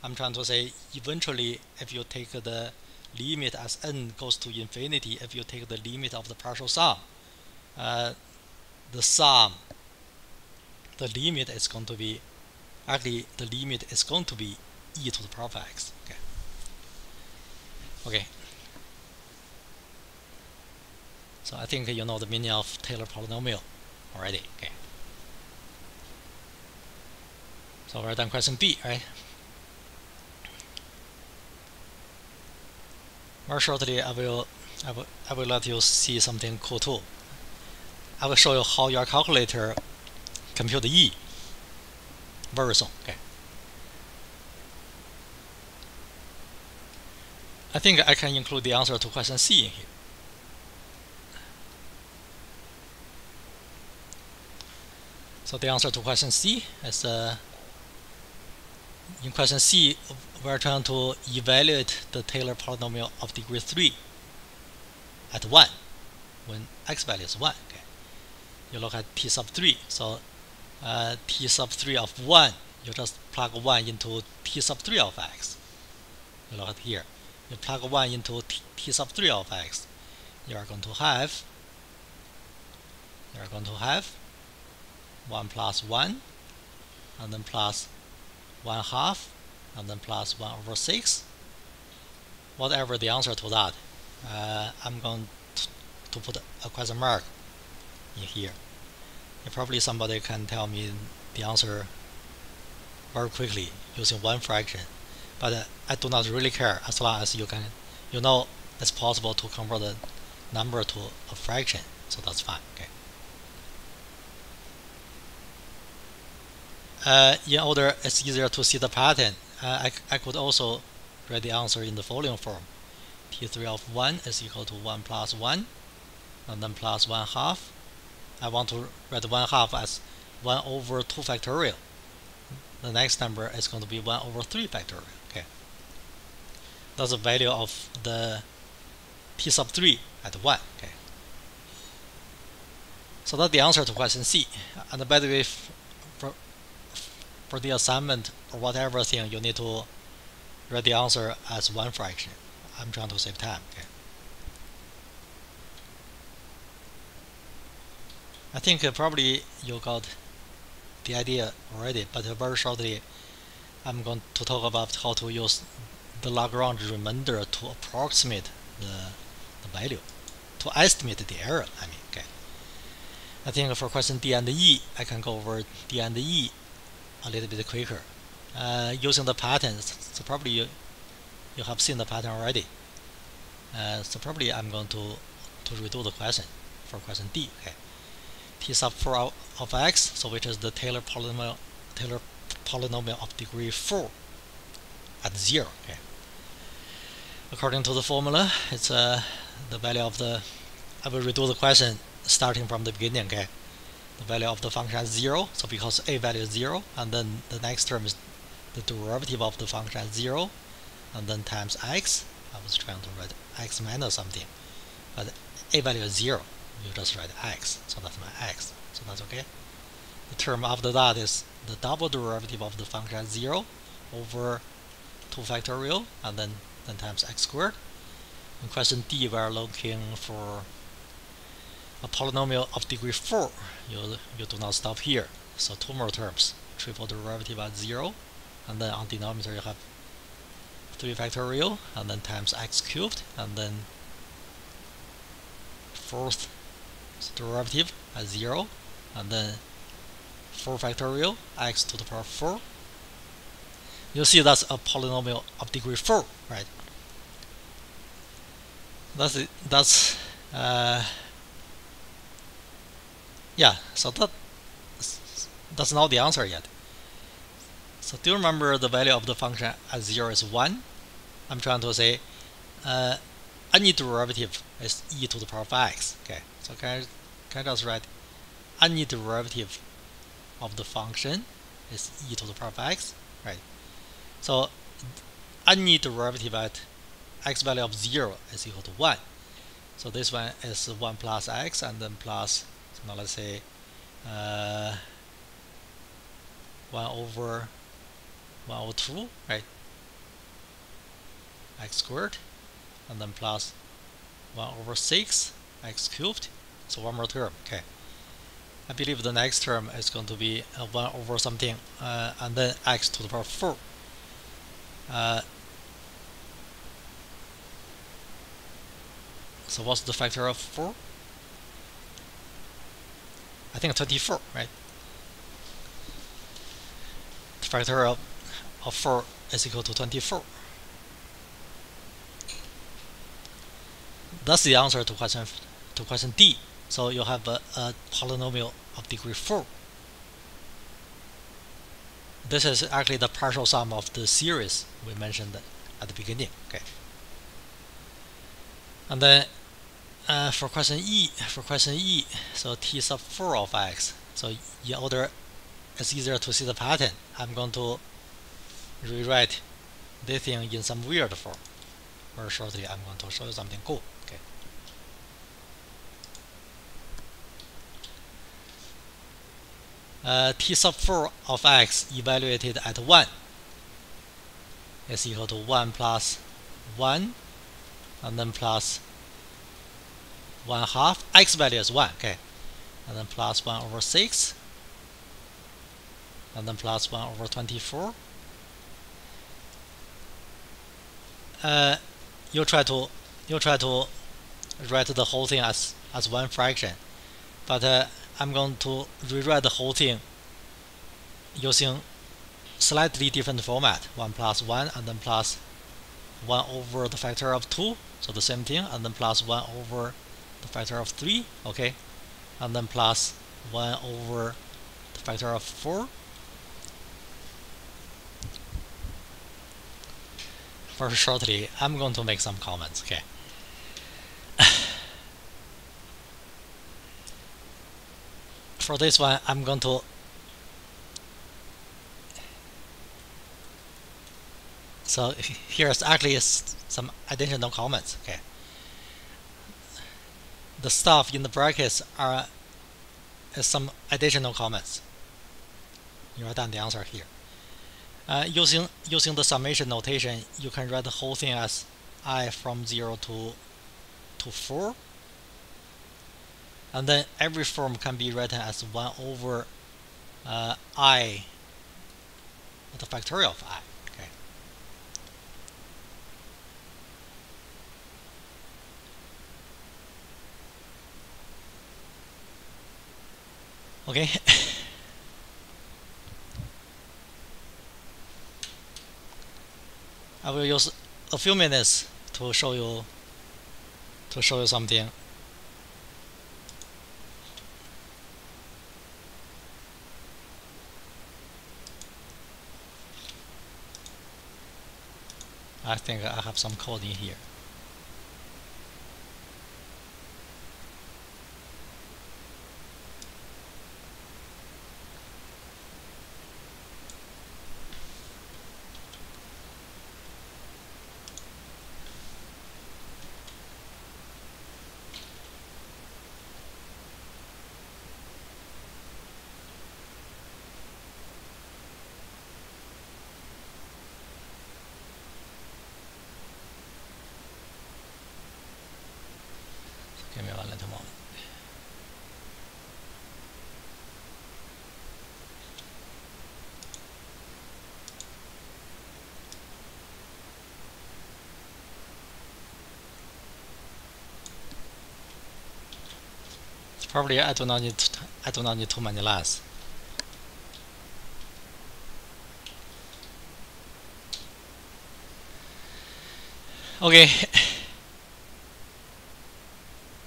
I'm trying to say, eventually, if you take the limit as n goes to infinity, if you take the limit of the partial sum, the limit is going to be, actually the limit is going to be e to the power of x. Okay. So I think you know the meaning of Taylor polynomial already. Okay. So we're done question B, right? Very shortly, I will let you see something cool too. I will show you how your calculator compute E very soon. Okay. I think I can include the answer to question C in here. So the answer to question C is in question C, we're trying to evaluate the Taylor polynomial of degree 3 at 1 when x value is 1. Okay. You look at T sub 3. So T sub 3 of 1, you just plug 1 into T sub 3 of x. You look at here. You plug 1 into T sub 3 of x. You are going to have 1 plus 1, and then plus 1/2, and then plus 1 over 6. Whatever the answer to that, I'm going to put a question mark in here. And probably somebody can tell me the answer very quickly using one fraction. but I do not really care as long as you know it's possible to convert the number to a fraction, so that's fine. Okay. In order it's easier to see the pattern, I could also write the answer in the following form. T3 of 1 is equal to 1 plus 1, and then plus 1/2. I want to write 1/2 as 1 over 2 factorial. The next number is going to be 1 over 3 factorial. Okay. That's the value of the T sub 3 at 1. Okay. So that's the answer to question C. And by the way, for the assignment or whatever thing, you need to write the answer as one fraction. I'm trying to save time. Okay. I think probably you got the idea already, but very shortly I'm going to talk about how to use the Largrange remainder to approximate the value, to estimate the error. Okay. I think for question D and E, I can go over D and E a little bit quicker using the patterns. So probably you have seen the pattern already. So probably I'm going to redo the question for question D. Okay. T sub 4 of x, so which is the Taylor polynomial of degree 4 at 0. Okay. According to the formula, it's the value of the. I will redo the question starting from the beginning. Okay. The value of the function at 0. So because a value is 0, and then the next term is the derivative of the function at 0, and then times x. I was trying to write x minus something, but a value is 0. You just write x, so that's my x, so that's okay. The term after that is the double derivative of the function at 0 over 2 factorial, and then times x squared. In question D, we are looking for a polynomial of degree 4. You do not stop here, so 2 more terms, triple derivative at 0, and then on denominator you have 3 factorial, and then times x cubed, and then 4th derivative at 0, and then 4 factorial x to the power 4. You see that's a polynomial of degree 4, right? Yeah, so that's not the answer yet. So do you remember the value of the function at 0 is 1? I'm trying to say any derivative is e to the power of x. Okay, so can I just write any derivative of the function is e to the power of x, right? So any derivative at x value of 0 is equal to 1. So this one is 1 plus x, and then plus, so now let's say 1 over 2, right? X squared, and then plus 1 over 6 x cubed. So one more term. Okay. I believe the next term is going to be 1 over something, and then x to the power 4. So what's the factor of 4? I think 24, right? The factor of 4 is equal to 24. That's the answer to question D. So you have a polynomial of degree 4. This is actually the partial sum of the series we mentioned at the beginning. Okay. And then for question E, so T sub 4 of x. So in order it's easier to see the pattern, I'm going to rewrite this thing in some weird form. Very shortly, I'm going to show you something cool. Okay. T sub 4 of x evaluated at 1 is equal to 1 plus 1, and then plus 1/2. X value is 1, okay, and then plus 1 over 6, and then plus 1 over 24. You try to write the whole thing as one fraction, but I'm going to rewrite the whole thing using slightly different format, 1 plus 1 and then plus 1 over the factor of 2, so the same thing, and then plus 1 over the factor of 3, okay, and then plus 1 over the factor of 4. Very shortly, I'm going to make some comments, okay. For this one, I'm going to so here's actually some additional comments, okay. The stuff in the brackets is some additional comments. You write down the answer here. Using the summation notation, you can write the whole thing as I from 0 to 4, and then every form can be written as 1 over I, the factorial of I. Okay. I will use a few minutes to show you something. I think I have some code in here. Give me one little moment. Probably I do not need too many lines. Okay.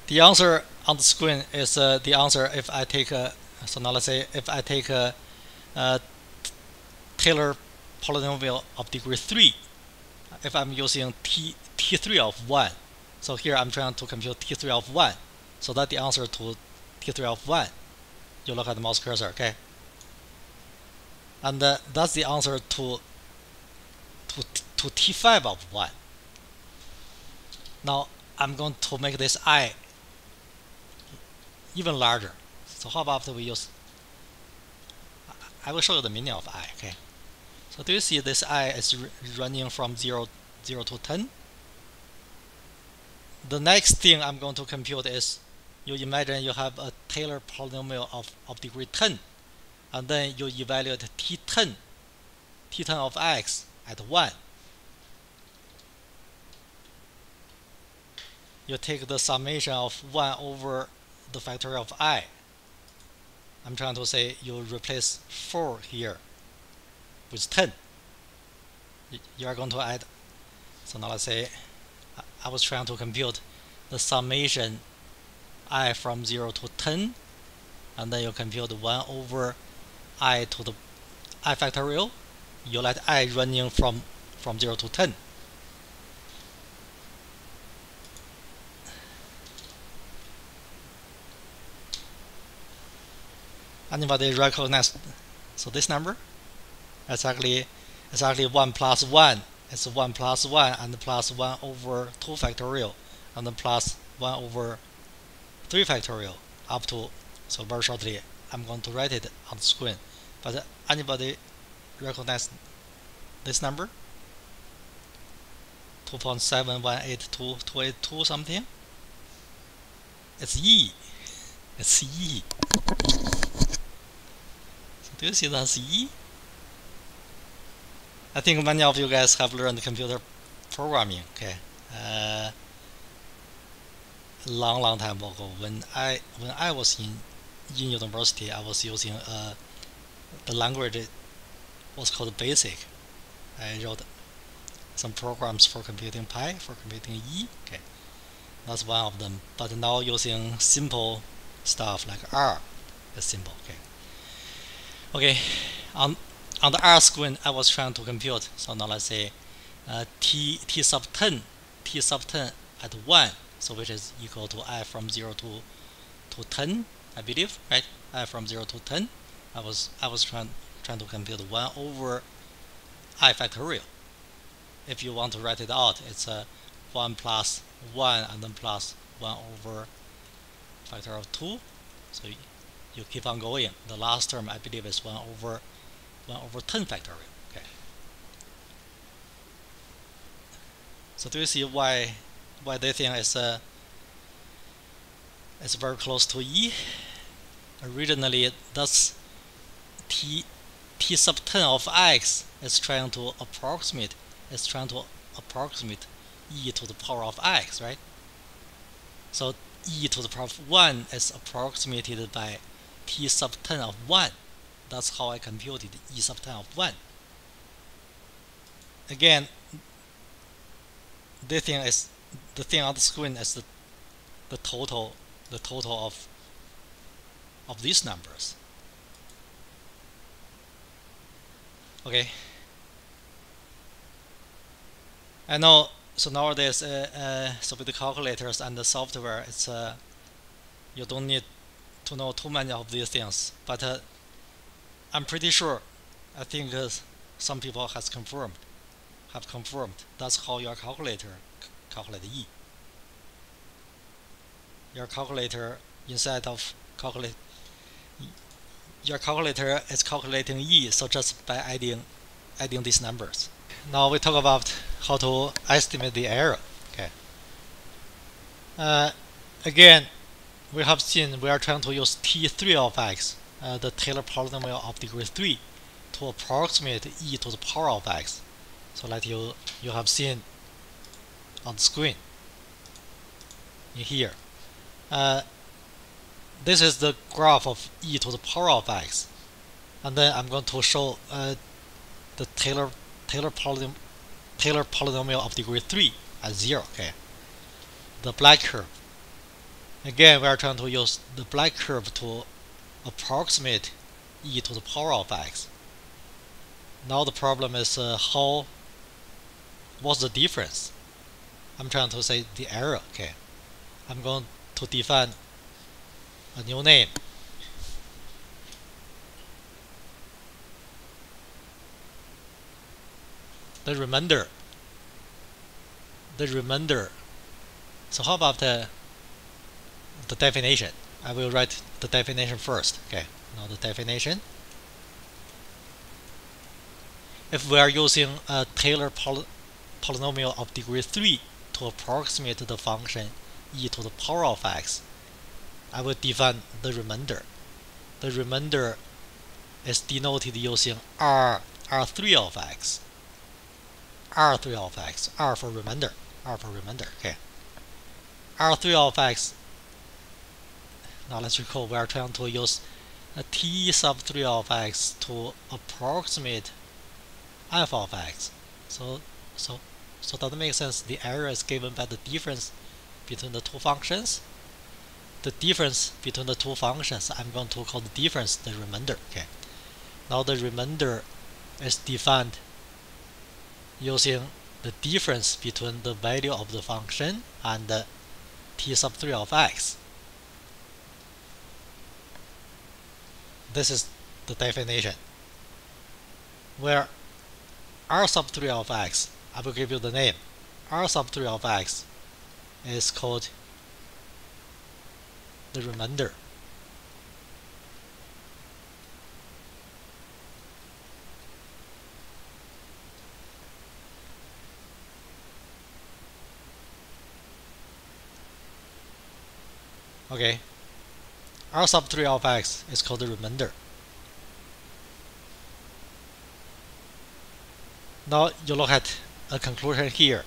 The answer on the screen is the answer if I take so now let's say if I take a Taylor polynomial of degree 3, if I'm using T3 of 1, so here I'm trying to compute T3 of 1, so that's the answer to T3 of 1. You look at the mouse cursor, okay, and that's the answer to T5 of 1. Now I'm going to make this I even larger. So how about we use, I will show you the meaning of I, okay. So do you see this I is running from 0 to 10? The next thing I'm going to compute is, you imagine you have a Taylor polynomial of degree 10, and then you evaluate T10 of x at 1. You take the summation of 1 over the factorial of I. I'm trying to say you replace 4 here with 10. You are going to add, so now let's say I was trying to compute the summation I from 0 to 10, and then you compute 1 over I to the I factorial. You let I running from 0 to 10. Anybody recognize? So this number, it's actually 1 plus 1. It's 1 plus 1 and plus 1 over 2 factorial, and then plus 1 over 3 factorial up to. So very shortly, I'm going to write it on the screen. But anybody recognize this number? 2.7182282 something. It's E. It's E. Do you see that's E? I think many of you guys have learned computer programming, okay? Long time ago, when I was in university, I was using the language what's called basic. I wrote some programs for computing pi, for computing e. Okay, that's one of them. But now using simple stuff like r is simple. Okay. On the r screen, I was trying to compute. So now let's say t sub 10 at 1, so which is equal to I from 0 to 10, I believe, right? I from 0 to 10. I was trying to compute 1 over I factorial. If you want to write it out, it's 1 plus 1 and then plus 1 over factor of 2. So you keep on going. The last term, I believe, is 1 over 10 factorial. Okay. So do you see why they think it's very close to e? Originally, that's t sub 10 of x is trying to approximate e to the power of x, right? So e to the power of 1 is approximated by t sub 10 of 1. That's how I computed e sub 10 of 1. Again, the thing on the screen is the total of these numbers. Okay. I know. So nowadays, so with the calculators and the software, it's you don't need to know too many of these things. But I'm pretty sure. I think some people have confirmed. That's how your calculator calculate e. Your calculator instead of calculate, your calculator is calculating e. So just by adding these numbers. Now we talk about how to estimate the error. Okay. Again, we have seen we are trying to use T3 of x, the Taylor polynomial of degree 3, to approximate e to the power of x. So like you have seen on the screen in here. This is the graph of e to the power of x, and then I'm going to show the Taylor polynomial of degree 3 at 0. Okay, the black curve. Again, we are trying to use the black curve to approximate e to the power of x. Now the problem is what's the difference? I'm trying to say the error. Okay, I'm going to define a new name. The remainder. So how about the definition? I will write the definition first. Okay, now the definition. If we are using a Taylor polynomial of degree 3 to approximate the function e to the power of x, I will define the remainder. The remainder is denoted using R3 of x. R3 of x, R for remainder, okay. R3 of x, now let's recall we are trying to use a T sub 3 of x to approximate f of x. So does it make sense? The error is given by the difference between the two functions. The difference between the two functions, I'm going to call the difference the remainder. Okay. Now the remainder is defined using the difference between the value of the function and the T sub 3 of x. This is the definition. Where R sub 3 of x, I will give you the name. R sub 3 of x is called the remainder. Okay, R sub 3 of x is called the remainder. Now you look at a conclusion here.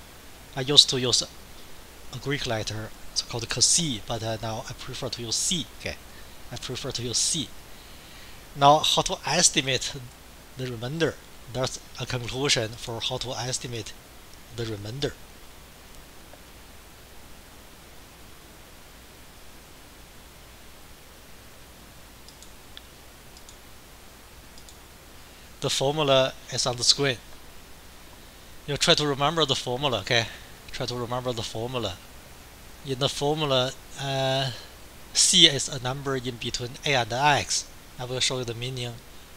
I used to use a Greek letter, it's called C, but now I prefer to use C. Okay, I prefer to use C. Now how to estimate the remainder? that's a conclusion for how to estimate the remainder. The formula is on the screen. You try to remember the formula, okay? Try to remember the formula. In the formula, C is a number in between A and X. I will show you the meaning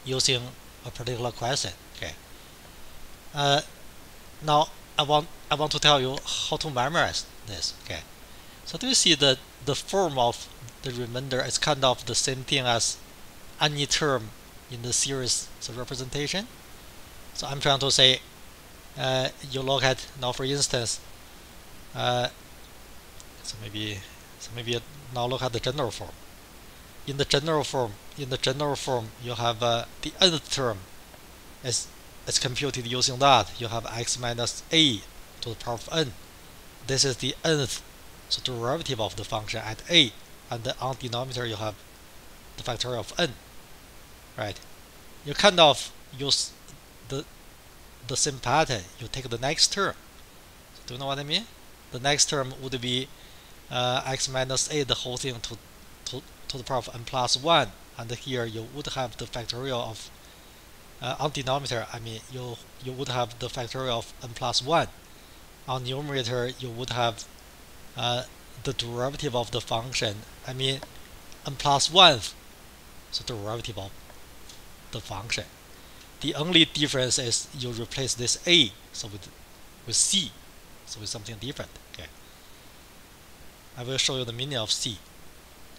using a particular question, okay? Now I want to tell you how to memorize this, okay? So do you see that the form of the remainder is kind of the same thing as any term in the series representation? So I'm trying to say, you look at now, for instance, so maybe now look at the general form. In the general form, you have the nth term is computed using that. You have x minus a to the power of n. This is the nth derivative of the function at a, and on denominator you have the factorial of n. Right? You kind of use the same pattern. You take the next term. So do you know what I mean? The next term would be x minus a, the whole thing to the power of n plus 1, and here you would have the factorial of on denominator, I mean you would have the factorial of n plus 1. On numerator you would have the derivative of the function, I mean n plus 1, so derivative of the function. The only difference is you replace this a so with c, so with something different. Okay, I will show you the meaning of c.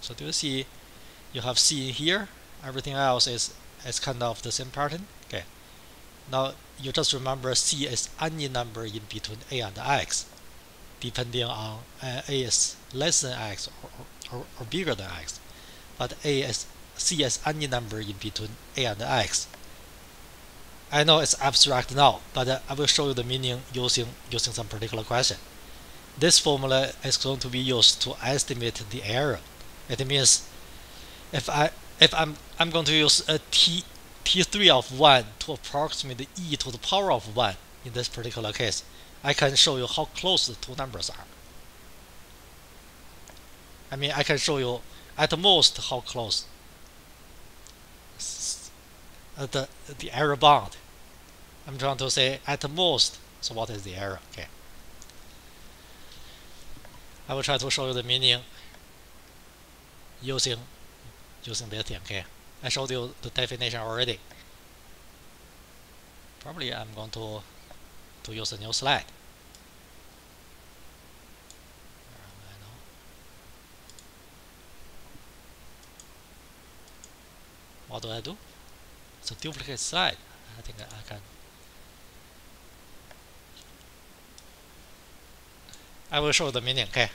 So do you see you have c in here, everything else is kind of the same pattern. Okay, now you just remember c is any number in between a and x, depending on a is less than x or bigger than x, but c is any number in between a and x. I know it's abstract now, but I will show you the meaning using some particular question. This formula is going to be used to estimate the error. It means if I'm going to use a t3 of 1 to approximate the e to the power of 1 in this particular case, I can show you how close the two numbers are. I mean, I can show you at most how close the error bound. I'm trying to say at most, so what is the error? Okay, I will try to show you the meaning using this thing. Okay, I showed you the definition already. Probably I'm going to use a new slide. What do? It's a duplicate slide. I think I can. I will show the meaning. Okay.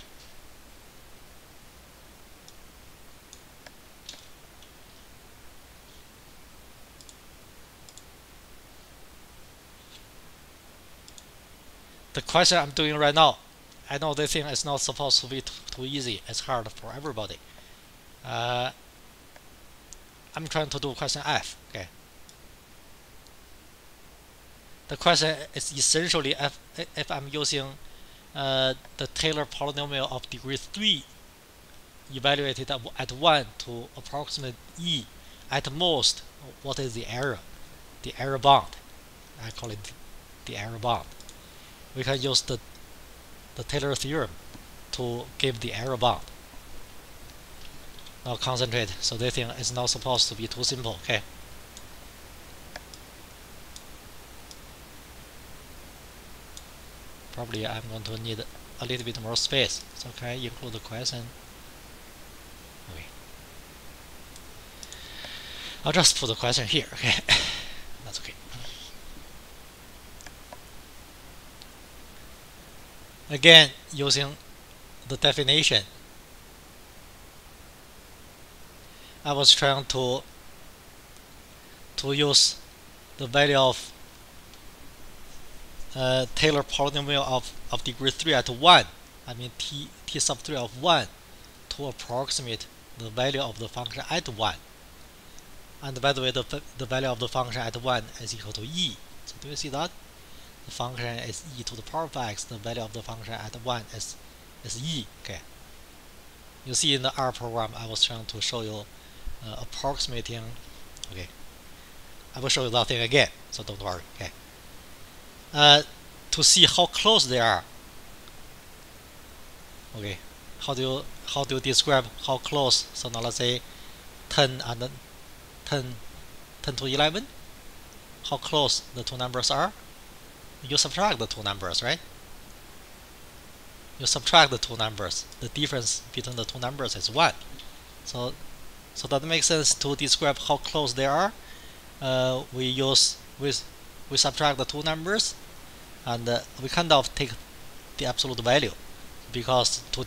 The question I'm doing right now, I know this thing is not supposed to be too easy. It's hard for everybody. I'm trying to do question F. Okay. The question is essentially if I'm using the Taylor polynomial of degree 3 evaluated at 1 to approximate e, at most, what is the error? The error bound. I call it the error bound. We can use the Taylor theorem to give the error bound. Now concentrate. So this thing is not supposed to be too simple. Okay. Probably I'm going to need a little bit more space. So can I include the question? Okay. I'll just put the question here. Okay. That's okay. Again, using the definition, I was trying to use the value of Taylor polynomial of degree 3 at 1, I mean t sub 3 of 1, to approximate the value of the function at 1. And by the way, the value of the function at 1 is equal to e. So do you see that? The function is e to the power of x. The value of the function at 1 is e. Okay. You see in the R program, I was trying to show you approximating. Okay. I will show you that thing again, so don't worry. Okay. To see how close they are. Okay. How do you describe how close? So now let's say 10 and 10 to 11. How close the two numbers are? You subtract the two numbers, right? You subtract the two numbers. The difference between the two numbers is 1. So that makes sense. To describe how close they are, we subtract the two numbers, and we kind of take the absolute value, because to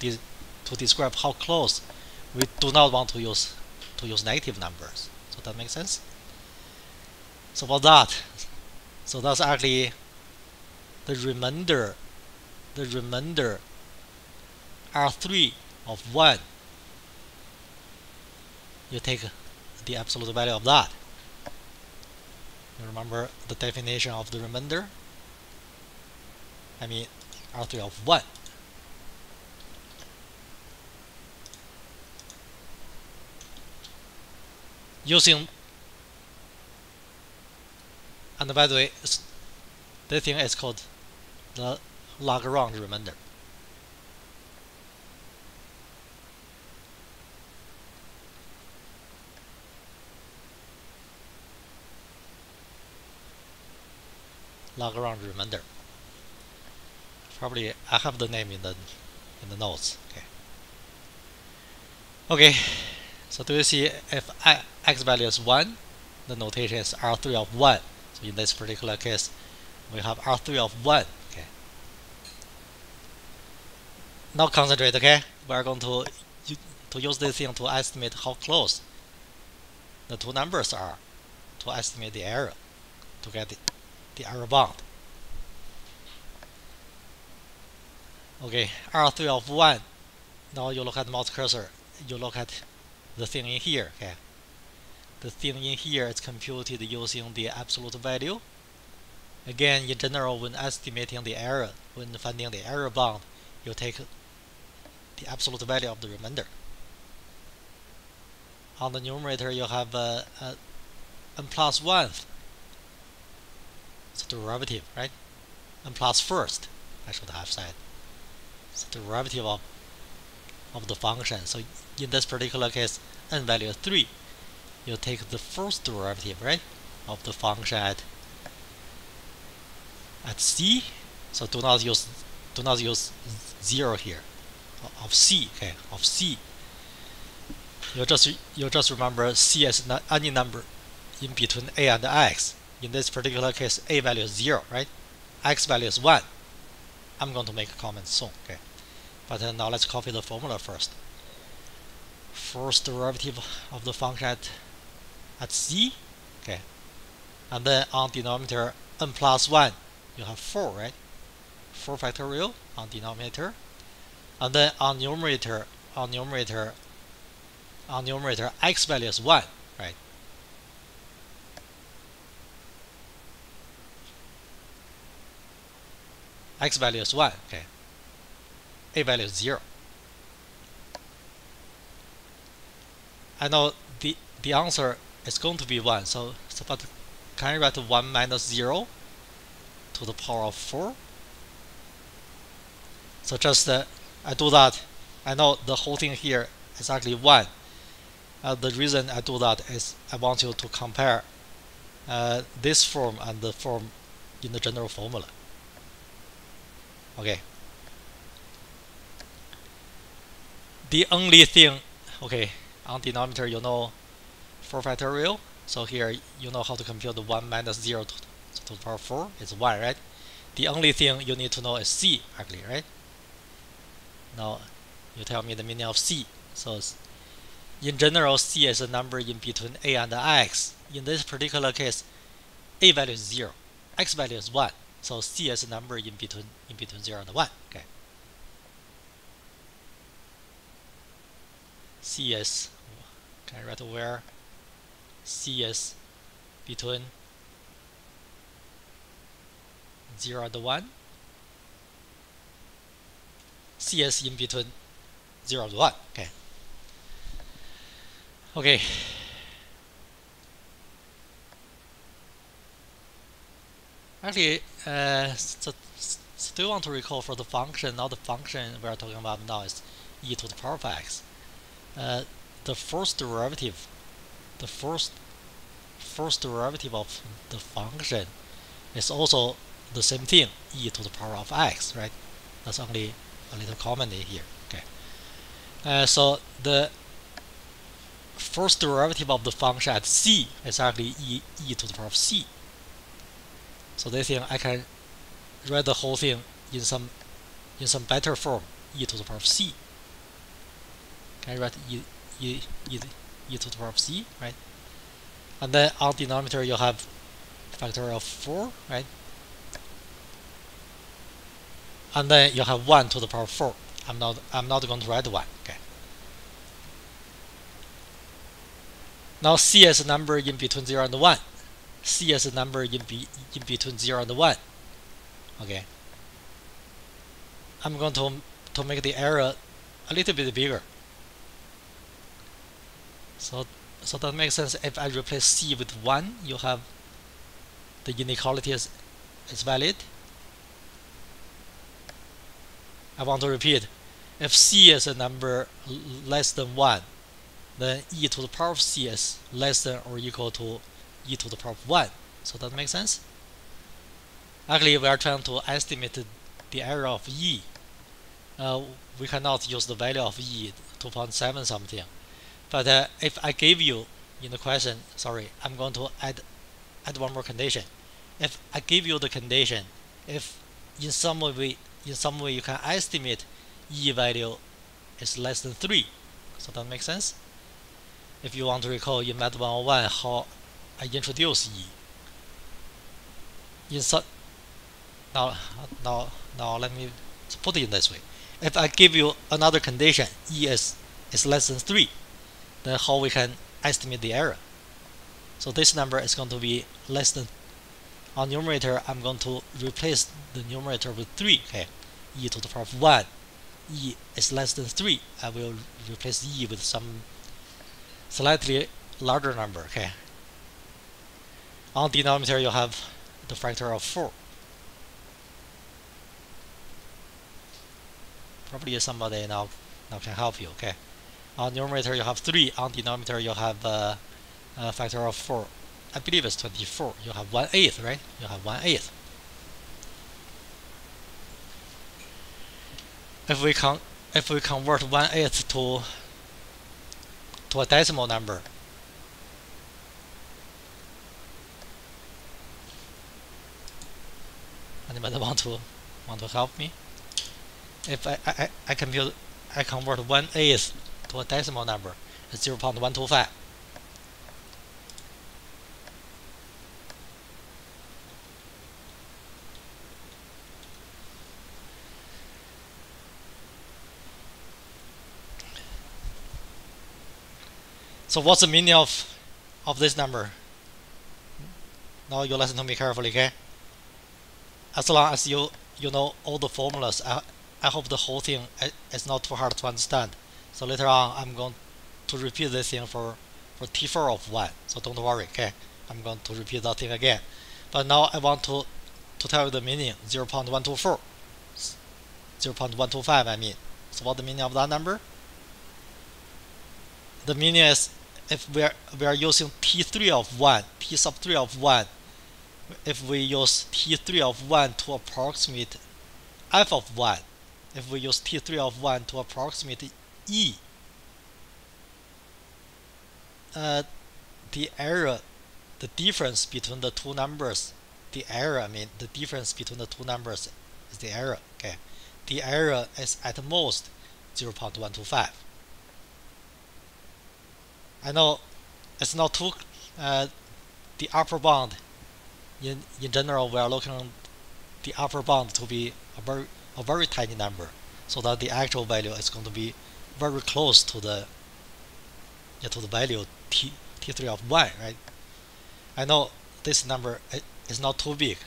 describe how close, we do not want to use negative numbers. So that makes sense. So for that, so that's actually the remainder R3 of 1. You take the absolute value of that. You remember the definition of the remainder? I mean R3 of 1. Using, and by the way, this thing is called the Largrange remainder. Largrange remainder. Probably I have the name in the notes. Okay. Okay. So do you see if x value is 1, the notation is R3 of 1. So in this particular case, we have R3 of 1. Okay. Now concentrate. Okay. We are going to use this thing to estimate how close the two numbers are, to estimate the error, to get the error bound. Okay, R3 of 1. Now you look at mouse cursor. You look at the thing in here. Okay, the thing in here is computed using the absolute value. Again, in general, when estimating the error, when finding the error bound, you take the absolute value of the remainder. On the numerator, you have n plus 1. It's derivative, right? N plus first, I should have said. It's derivative of the function. So in this particular case, n value is 3. You take the first derivative, right, of the function at c. So do not use 0 here. Of c, okay, of c. You just remember c is not any number in between a and x. In this particular case, a value is 0, right? X value is 1. I'm going to make a comment soon, okay? But now let's copy the formula first. First derivative of the function at c, okay? And then on denominator n plus 1, you have 4, right? 4 factorial on denominator. And then on numerator, x value is 1, right? X value is 1, okay. A value is 0. I know the answer is going to be 1, so but can I write 1 minus 0 to the power of 4? So just I do that. I know the whole thing here is actually 1. The reason I do that is I want you to compare this form and the form in the general formula. Okay. The only thing, okay, on denominator you know 4 factorial. So here you know how to compute the 1 minus 0 to the power 4. It's 1, right? The only thing you need to know is c, actually, right? Now you tell me the meaning of c. So in general, c is a number in between a and x. In this particular case, a value is 0, x value is 1. So c is a number in between 0 and 1. Okay. C is, can I write where? C is between 0 and 1, CS in between 0 and 1. Okay. Actually, so do you want to recall for the function? Now the function we are talking about now is e to the power of x. The first derivative, the first derivative of the function is also the same thing, e to the power of x, right? That's only a little comment here. So the first derivative of the function at c is actually e to the power of c. So they think I can write the whole thing in some better form, e to the power of c. Can I write e to the power of c, right? And then on denominator you have factor of 4, right? And then you have 1 to the power of 4. I'm not going to write 1. Now c is a number in between 0 and 1. C is a number in between 0 and 1. I'm going to make the error a little bit bigger. So that makes sense. If I replace c with 1, you have the inequality is valid. I want to repeat. If c is a number less than 1, then e to the power of c is less than or equal to e to the power of 1. So that makes sense? Actually, we are trying to estimate the error of e. We cannot use the value of e 2.7 something. But if I give you in the question, I'm going to add one more condition. If I give you the condition, if in some way you can estimate e value is less than 3. So that makes sense? If you want to recall in Math 101 how I introduce e. Now let me put it in this way. If I give you another condition, e is less than 3, then how we can estimate the error? So this number is going to be less than, on numerator I'm going to replace the numerator with 3, e to the power of 1. E is less than 3. I will replace e with some slightly larger number, On denominator you have the factor of 4. Probably somebody now can help you, On numerator you have 3, on denominator you have a factor of 4. I believe it's 24. You have 1/8, right? You have 1/8. If we convert 1/8 to a decimal number, anybody want to help me? If I convert 1/8 to a decimal number, it's 0.125. So what's the meaning of this number? Now you listen to me carefully, As long as you know all the formulas, I hope the whole thing is not too hard to understand. So later on, I'm going to repeat this thing for T4 of 1. So don't worry, I'm going to repeat that thing again. But now I want to tell you the meaning, 0.124. 0.125, I mean. So what's the meaning of that number? The meaning is, if we are using T3 of 1, T sub 3 of 1, if we use T3 of 1 to approximate f of 1, if we use T3 of 1 to approximate e, the error, the difference between the two numbers, the difference between the two numbers is the error, The error is at most 0.125. I know it's not too, the upper bound, in general we are looking at the upper bound to be a very tiny number, so that the actual value is going to be very close to the value T3 of 1, right? I know this number is not too big,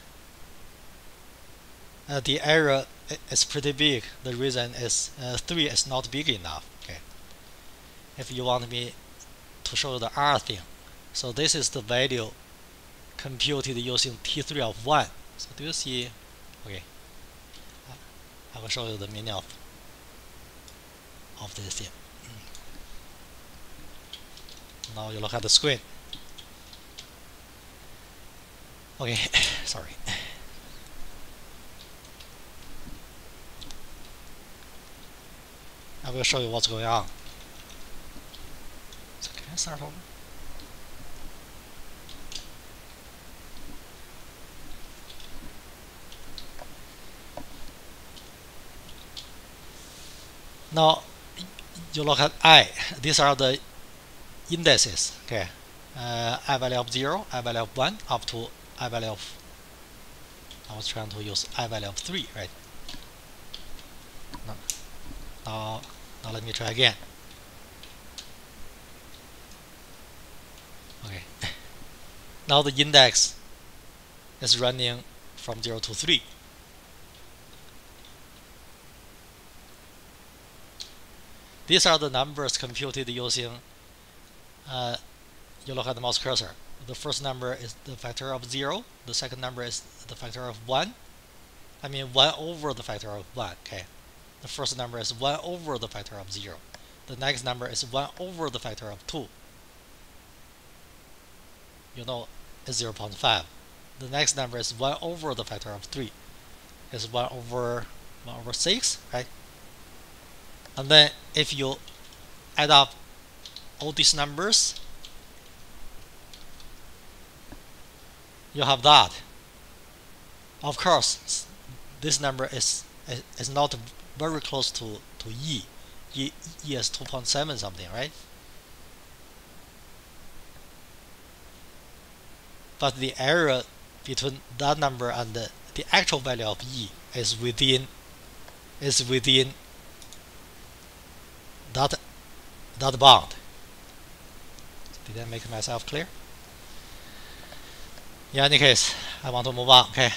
the error is pretty big. The reason is 3 is not big enough. Okay, if you want me to show the R thing, so this is the value computed using T3 of 1. So do you see? Okay, I will show you the meaning of this thing. Now you look at the screen. Okay, sorry. I will show you what's going on. So can I start over? Now you look at I. These are the indices. Okay, I value of 0, I value of 1, up to I value of. I was trying to use I value of 3, right? Now let me try again. Okay. Now the index is running from 0 to 3. These are the numbers computed using, you look at the mouse cursor. The first number is the factor of 0. The second number is the factor of 1. I mean 1 over the factor of 1. Okay. The first number is 1 over the factor of 0. The next number is 1 over the factor of 2. You know, it's 0.5. The next number is 1 over the factor of 3. It's 1 over 6, right? And then if you add up all these numbers, you have that. Of course, this number is not very close to E. E is 2.7 something, right? But the error between that number and the actual value of E is within that bound. Did I make myself clear? In any case, I want to move on. Okay.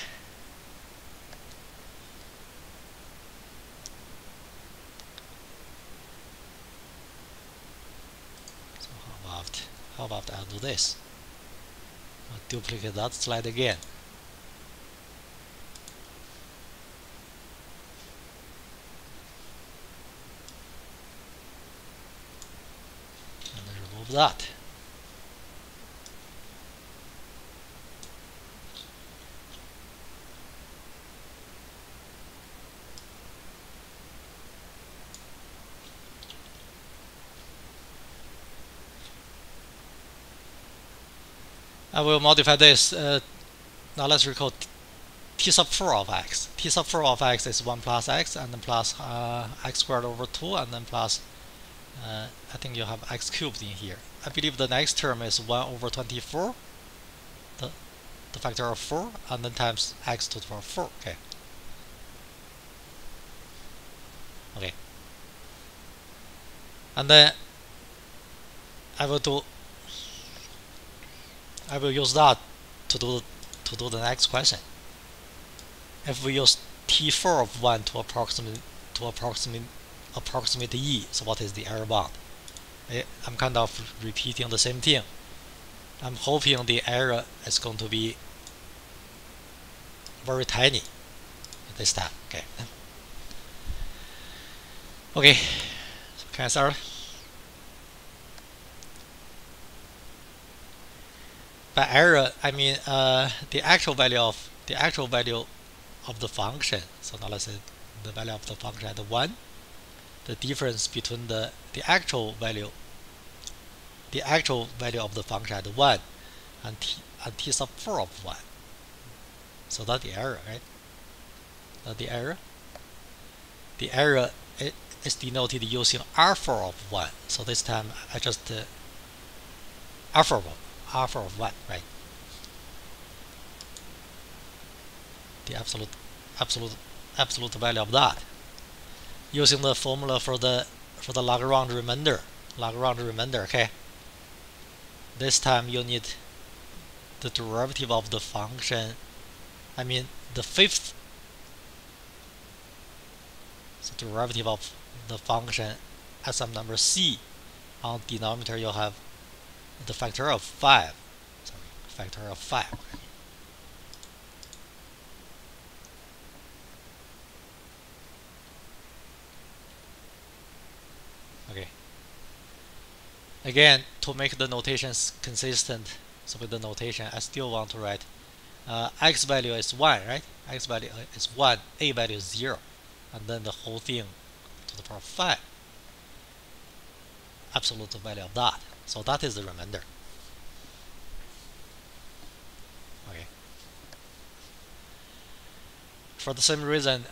So how about I'll do this? I'll duplicate that slide again. And then remove that. I will modify this. Now let's recall t sub 4 of x. T sub 4 of x is 1 plus x, and then plus x squared over 2, and then plus, I think you have x cubed in here. I believe the next term is 1 over 24, the factor of 4, and then times x to the power 4. Okay. Okay. And then I will use that to do the next question. If we use T4 of 1 to approximate E, so what is the error bound? I'm kind of repeating the same thing. I'm hoping the error is going to be very tiny this time. Okay. Okay. So can I start? By error, I mean the actual value of the function. So now let's say the value of the function at 1. The difference between the actual value of the function at 1 and t sub 4 of 1. So that's the error, right? That's the error. The error is denoted using R4 of 1. So this time I just R4 of 1, right? The absolute value of that, using the formula for the Largrange remainder. Okay. This time you need the derivative of the function. I mean the fifth So derivative of the function at some number c. On denominator you'll have the factor of 5. Sorry, factor of 5. Okay. Again, to make the notations consistent, so with the notation, I still want to write x value is 1, right? X value is 1, a value is 0, and then the whole thing to the power of 5. Absolute value of that. So that is the remainder. Okay. For the same reason,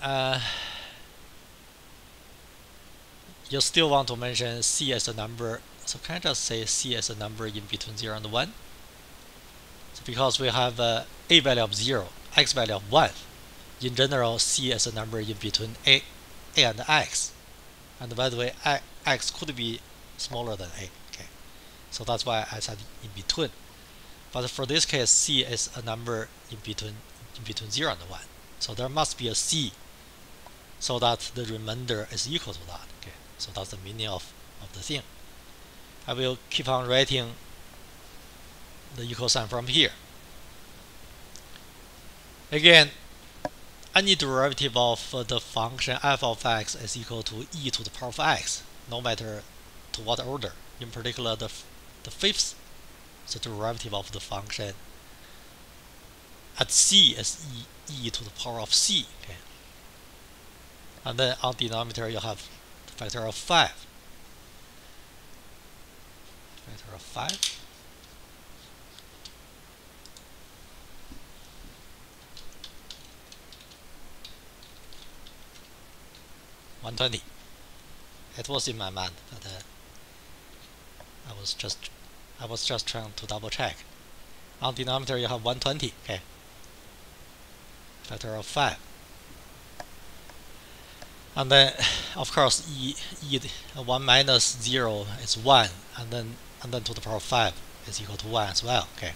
you still want to mention c as a number. So can I just say c as a number in between 0 and 1? So because we have a value of 0, x value of 1, in general, c as a number in between a and x. And by the way, x could be smaller than a. Okay, so that's why I said in between. But for this case, c is a number in between 0 and 1. So there must be a c so that the remainder is equal to that. Okay, so that's the meaning of the thing. I will keep on writing the equal sign from here. Again, any derivative of the function f of x is equal to e to the power of x, no matter to what order. In particular, the fifth, the derivative of the function at c is e to the power of c. Okay. And then on denominator you have the factor of 5. Factor of 5. $120. It was in my mind, but I was just trying to double check. On denominator you have 120. Okay. Factor of 5. And then, of course, e 1 minus 0 is 1, and then to the power of 5 is equal to 1 as well. Okay.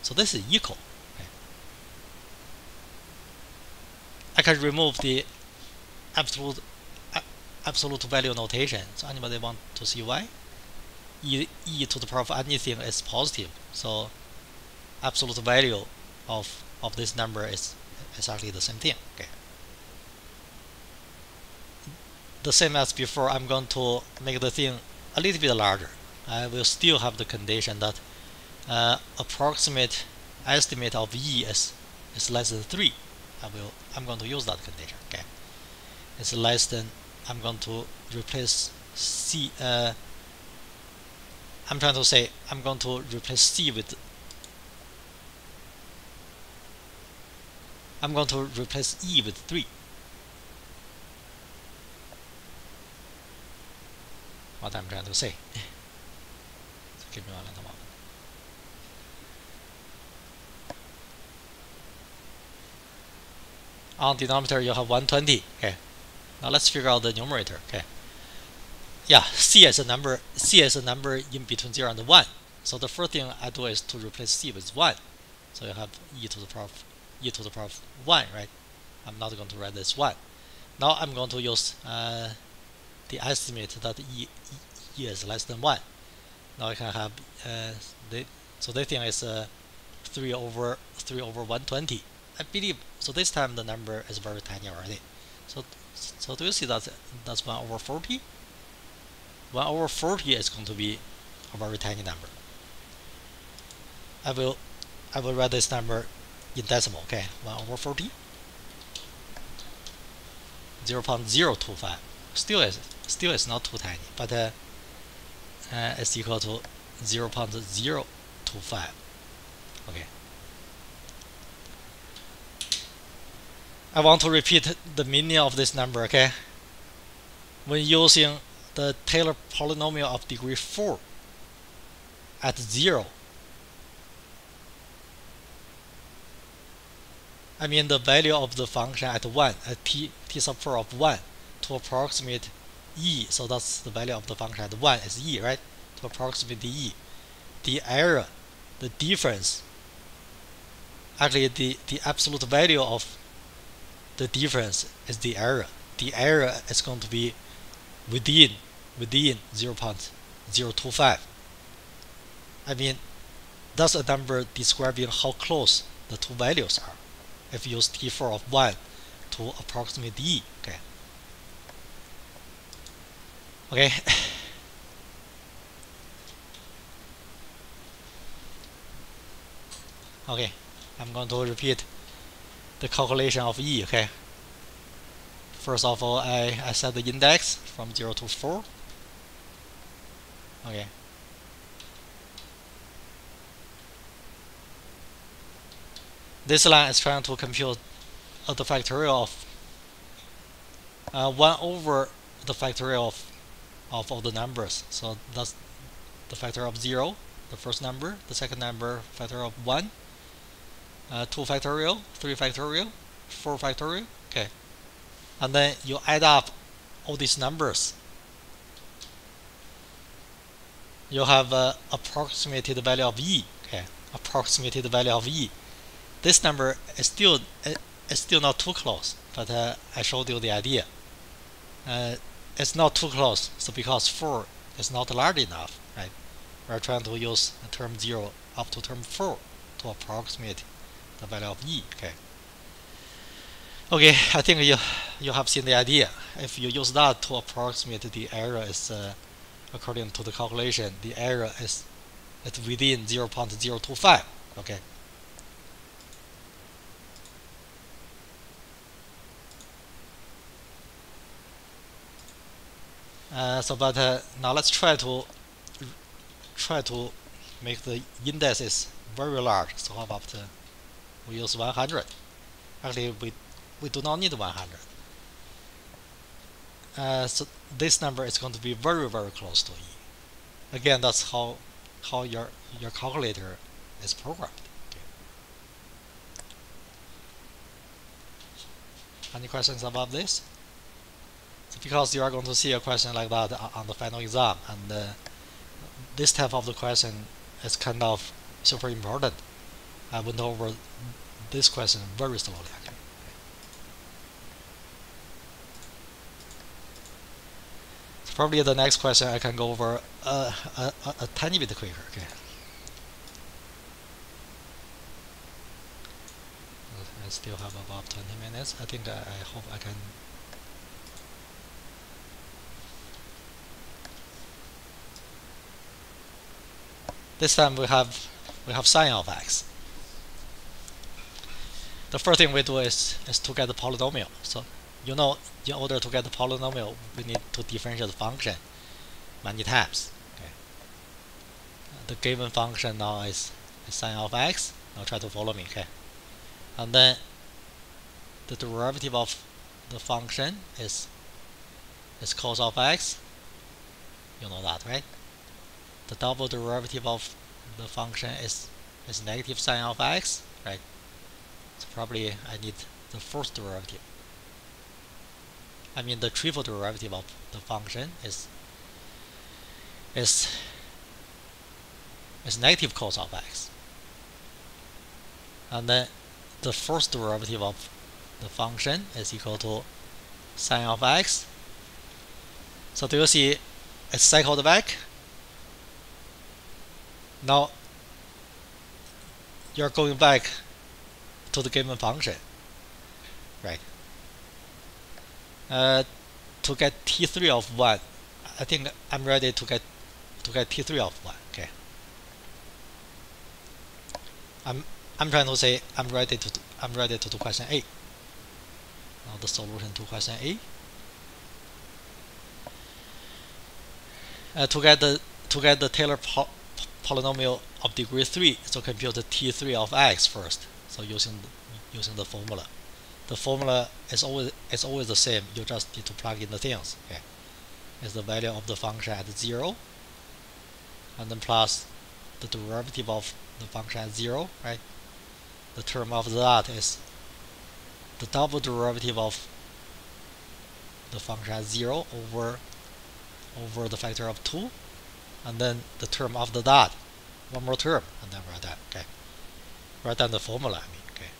So this is equal. Okay. I can remove the absolute value notation. So anybody want to see why? E to the power of anything is positive. So absolute value of this number is actually the same thing. Okay. The same as before, I'm going to make the thing a little bit larger. I will still have the condition that approximate estimate of e is less than 3. I'm going to use that condition. Okay, it's less than. I'm going to replace c. I'm trying to say I'm going to replace c with. I'm going to replace e with 3. What I'm trying to say. So give me one little moment. On denominator you have 120. Okay. Now let's figure out the numerator. Okay. Yeah, c as a number in between 0 and 1. So the first thing I do is to replace c with 1. So you have e to the power of 1, right? I'm not going to write this 1. Now I'm going to use the estimate that e is less than 1. Now I can have so this thing is 3 over 120. I believe so. This time the number is very tiny already. So do you see that that's 1 over 40? 1 over 40 is going to be a very tiny number. I will write this number in decimal. Okay, 1 over 40. 0.025. Still is not too tiny, but it's equal to 0.025. Okay. I want to repeat the meaning of this number. Okay. When using the Taylor polynomial of degree 4 at 0, I mean the value of the function at 1, at t sub 4 of 1, to approximate e. So that's the value of the function at 1 is e, right? To approximate the e, the error, the difference, actually the absolute value of the difference is the error. the area is going to be within 0.025. I mean, that's a number describing how close the two values are if you use T4 of 1 to approximate E. Okay. Okay, I'm going to repeat the calculation of E. Okay. First of all, I set the index from 0 to 4. Okay. This line is trying to compute the factorial of 1 over the factorial of all the numbers. So that's the factorial of 0, the first number, the second number, factorial of 1, 2 factorial, 3 factorial, 4 factorial. Okay. And then you add up all these numbers. You have approximated value of E. Okay, approximated value of E. This number is still not too close, but I showed you the idea. It's not too close, so because 4 is not large enough, right? We're trying to use term 0 up to term 4 to approximate the value of E. Okay, I think you have seen the idea. If you use that to approximate the area is according to the calculation, the area is within 0.025. Okay. Now let's try to make the indices very large. So how about we use 100? Actually, we do not need 100. So this number is going to be very close to E. Again, that's how your calculator is programmed. Okay. Any questions about this? So because you are going to see a question like that on the final exam, and this type of the question is kind of super important. I went over this question very slowly. Okay. So probably the next question I can go over a tiny bit quicker. Okay. I still have about 20 minutes. I think I hope I can. This time we have sine of x. The first thing we do is to get the polynomial. So you know, in order to get the polynomial, we need to differentiate the function many times. Okay. The given function now is sine of x. Now try to follow me. Okay. And then the derivative of the function is cos of x. You know that, right? The double derivative of the function is negative sine of x, right? So probably I need the first derivative. I mean the triple derivative of the function is negative cos of x. And then the first derivative of the function is equal to sine of x. So do you see it's cycled back? Now you're going back to the given function, right? To get T3 of 1, I think I'm ready to get T3 of 1. Okay. I'm trying to say I'm ready to do question A. Now the solution to question A. To get the Taylor polynomial of degree 3, so compute the T3 of x first. So using the formula. The formula is always the same. You just need to plug in the things. Okay. It's the value of the function at 0, and then plus the derivative of the function at 0, right? The term of that is the double derivative of the function at 0 over the factor of 2, and then the term after that, one more term, and then write that. Okay, write down the formula. I mean, okay,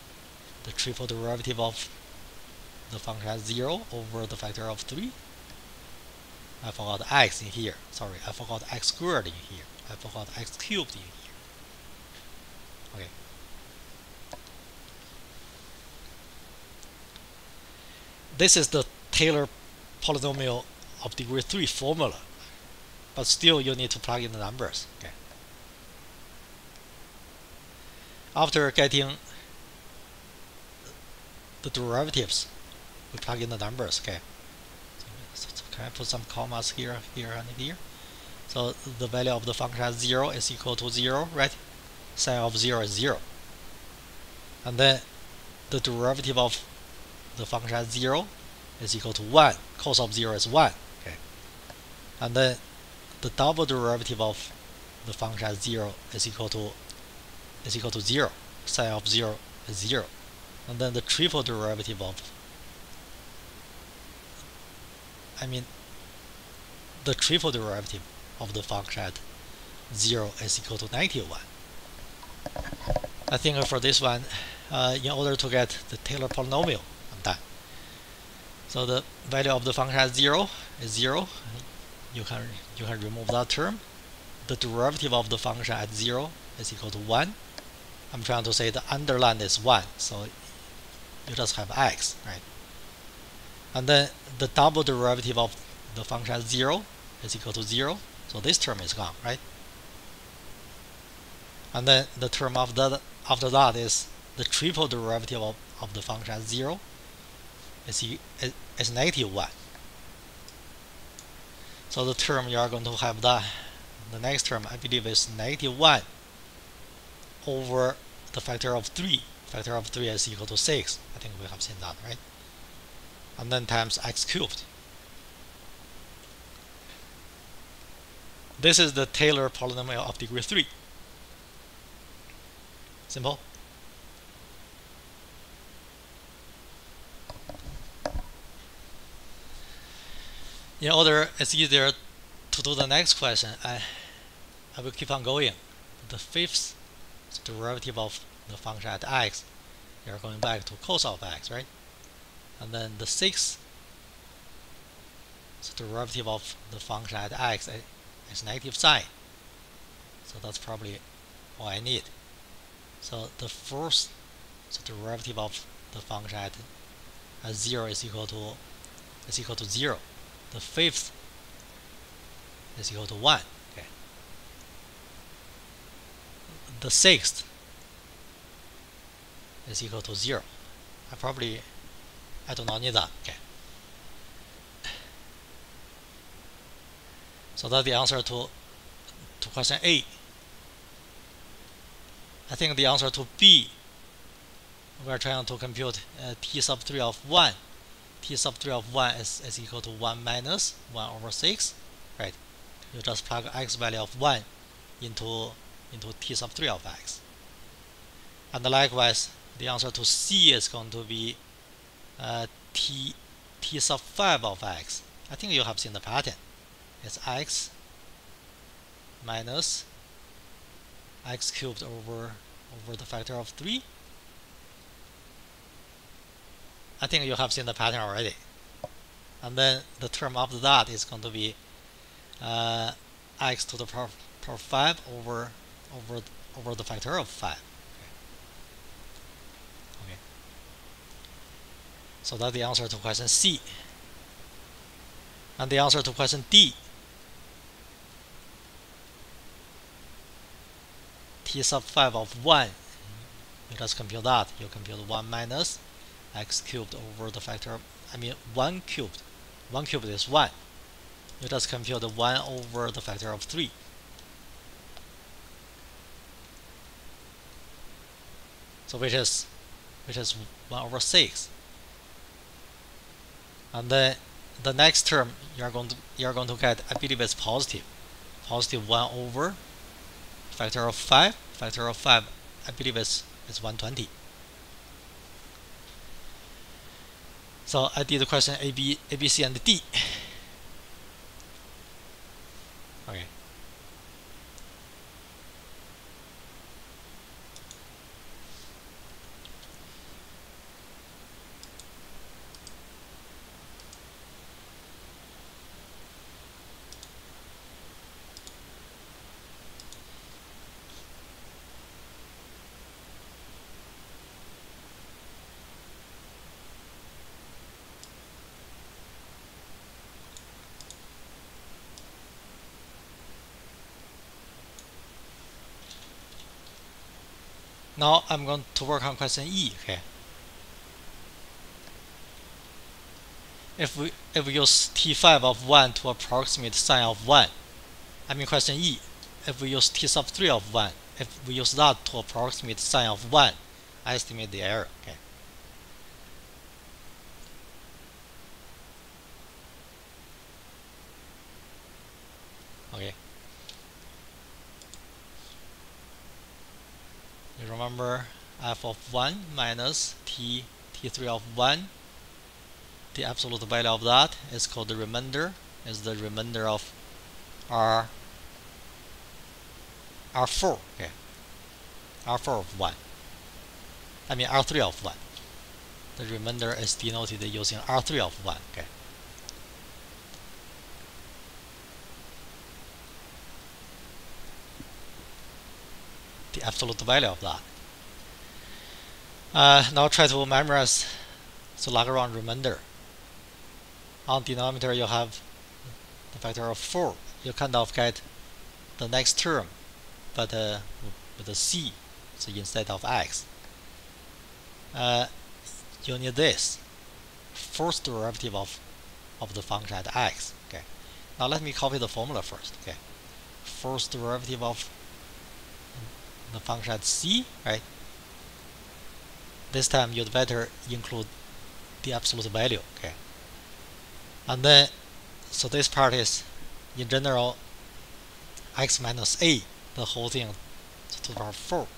the triple derivative of the function as 0 over the factor of 3. I forgot x in here. Sorry, I forgot x squared in here. I forgot x cubed in here. Okay. This is the Taylor polynomial of degree 3 formula, but still you need to plug in the numbers. Okay. After getting the derivatives, we plug in the numbers. Okay. So can I put some commas here, here, and here? So the value of the function as 0 is equal to 0, right? Sine of 0 is 0. And then the derivative of the function as 0 is equal to 1. Cos of 0 is 1. Okay. And then the double derivative of the function as 0 is equal to 0. Sine of 0 is 0. And then the triple derivative of the triple derivative of the function at 0 is equal to -1. I think for this one, in order to get the Taylor polynomial, I'm done. So the value of the function at 0 is 0. You can remove that term. The derivative of the function at 0 is equal to 1. I'm trying to say the underline is 1, so you just have x, right? And then the double derivative of the function at 0 is equal to 0, so this term is gone, right? And then the term after that is the triple derivative of the function at 0 is -1. So the term you are going to have the next term, I believe, is -1 over the factor of 3. Factor of 3 is equal to 6. I think we have seen that, right? And then times x cubed. This is the Taylor polynomial of degree 3. Simple. In order it's easier to do the next question, I will keep on going. The fifth derivative of the function at x, you're going back to cos of x, right? And then the sixth derivative of the function at x is negative sine. So that's probably all I need. So the first derivative of the function at 0 is equal to 0. The fifth is equal to 1. Okay. The sixth is equal to 0. I do not need that. Okay. So that's the answer to question A. I think the answer to B, we're trying to compute t sub 3 of 1. T sub 3 of 1 is equal to 1 minus 1 over 6, right? You just plug x value of 1 into t sub 3 of x. And likewise, the answer to C is going to be t sub 5 of x. I think you have seen the pattern. It's x minus x cubed over the factor of 3. I think you have seen the pattern already. And then the term after that is going to be x to the power 5 over the factor of 5. Okay. So that's the answer to question C. And the answer to question D, t sub 5 of 1, you just compute that. You compute 1 minus x cubed over the factor of, 1 cubed. 1 cubed is 1. You just compute 1 over the factor of 3. So which is 1 over 6. And then the next term you're going to get, I believe, it's positive 1 over factor of 5. Factor of 5, I believe, is 120. So I did the question A, B, C, and D. Okay. Now I'm going to work on question E. Okay. If we use T5 of 1 to approximate sine of 1, I mean question E, if we use T sub 3 of 1, if we use that to approximate sine of 1, I estimate the error. Okay. Okay. You remember f of 1 minus t3 of 1. The absolute value of that is called the remainder, is the remainder of R4. Okay. R4 of 1. I mean R3 of 1. The remainder is denoted using R3 of 1. Okay. The absolute value of that. Now try to memorize the Largrange remainder. On denominator you have the factor of 4. You kind of get the next term, but with a c, so instead of x. You need this first derivative of the function at x. Okay. Now let me copy the formula first. Okay. First derivative of the function at c, right? This time you'd better include the absolute value. Okay. And then, so this part is, in general, x minus a, the whole thing to the power 4.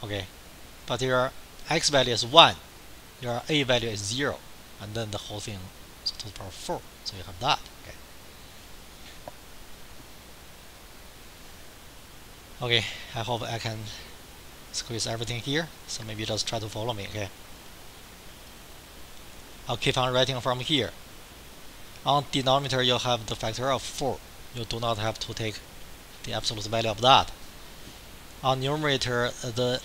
Okay. But your x value is 1, your a value is 0, and then the whole thing to the power 4. So you have that. Okay. Okay, I hope I can squeeze everything here, so maybe just try to follow me. Okay. I'll keep on writing from here. On denominator you have the factor of 4. You do not have to take the absolute value of that. On numerator, the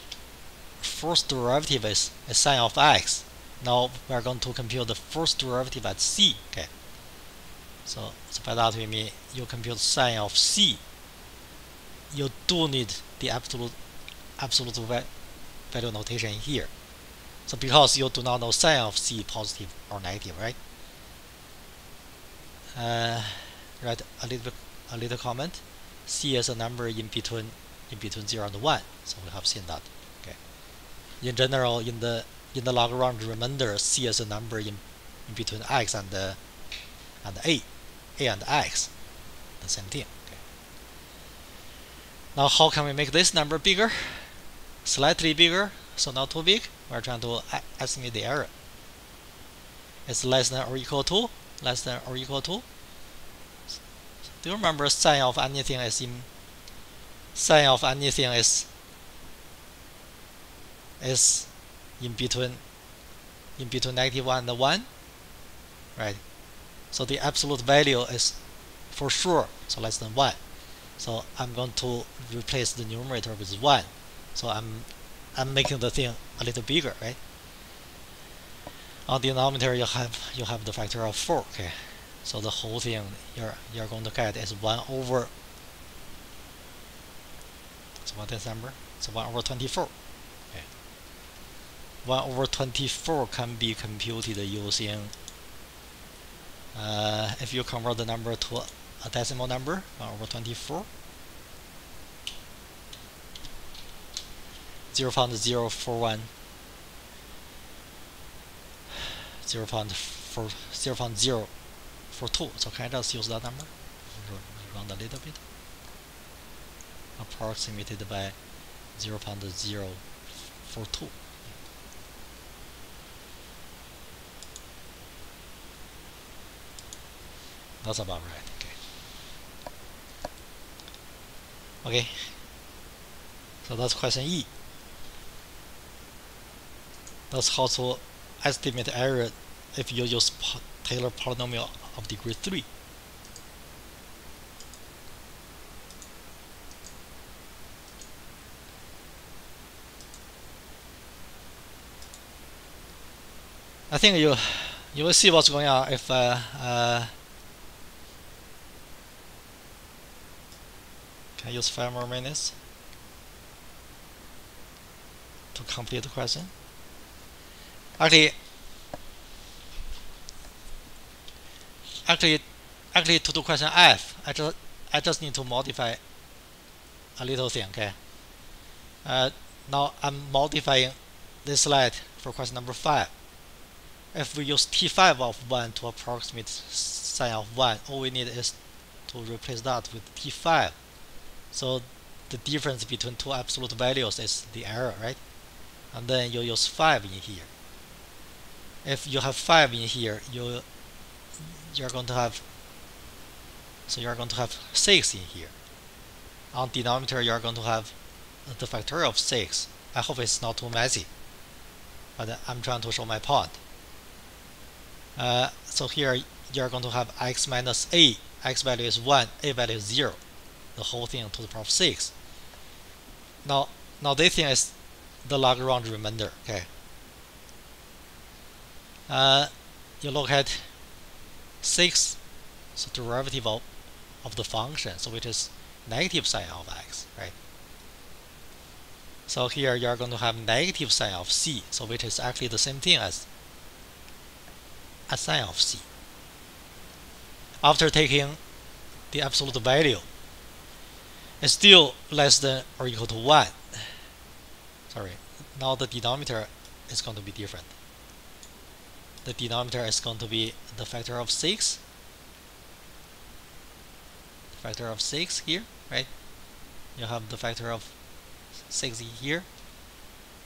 first derivative is sine of x. Now we are going to compute the first derivative at c. Okay. So by that we mean you compute sine of c. You do need the absolute value notation here. So because you do not know sine of c positive or negative, right? Write a little comment. C is a number in between 0 and 1. So we have seen that. Okay. In general, in the Largrange remainder, C is a number in between x and a and x, the same thing. Okay. Now how can we make this number bigger? Slightly bigger, so not too big. We're trying to estimate the error. It's less than or equal to, less than or equal to. Do you remember sine of anything is in between -1 and 1, right? So the absolute value is for sure so less than 1. So I'm going to replace the numerator with 1. So I'm making the thing a little bigger, right? On the denominator you have the factor of 4. Okay. So the whole thing you're going to get is 1 over. So what is number? So 1 over 24. Okay. 1 over 24 can be computed using. If you convert the number to a decimal number, 1 over 24. 0.041. 0.042. So can I just use that number? Round a little bit. Approximated by 0.042. That's about right. Okay. Okay. So that's question E. That's how to estimate error if you use Taylor polynomial of degree 3. I think you will see what's going on if can I use 5 more minutes? to complete the question. Actually, to do question F, I just need to modify a little thing. Okay. Now I'm modifying this slide for question number 5. If we use T5 of 1 to approximate sine of 1, all we need is to replace that with T5. So the difference between two absolute values is the error, right? And then you use 5 in here. If you have 5 in here, you're going to have 6 in here. On denominator, you're going to have the factorial of 6. I hope it's not too messy, but I'm trying to show my point. So here you're going to have x minus a. X value is 1, a value is 0. The whole thing to the power of 6. Now this thing is the Largrange remainder. Okay. You look at 6, so derivative of the function, so which is negative sine of x, right? So here you are going to have negative sine of c, so which is actually the same thing as sine of c. After taking the absolute value, it's still less than or equal to 1. Sorry, now the denominator is going to be different. The denominator is going to be the factor of 6. The factor of 6 here, right? You have the factor of 6 here.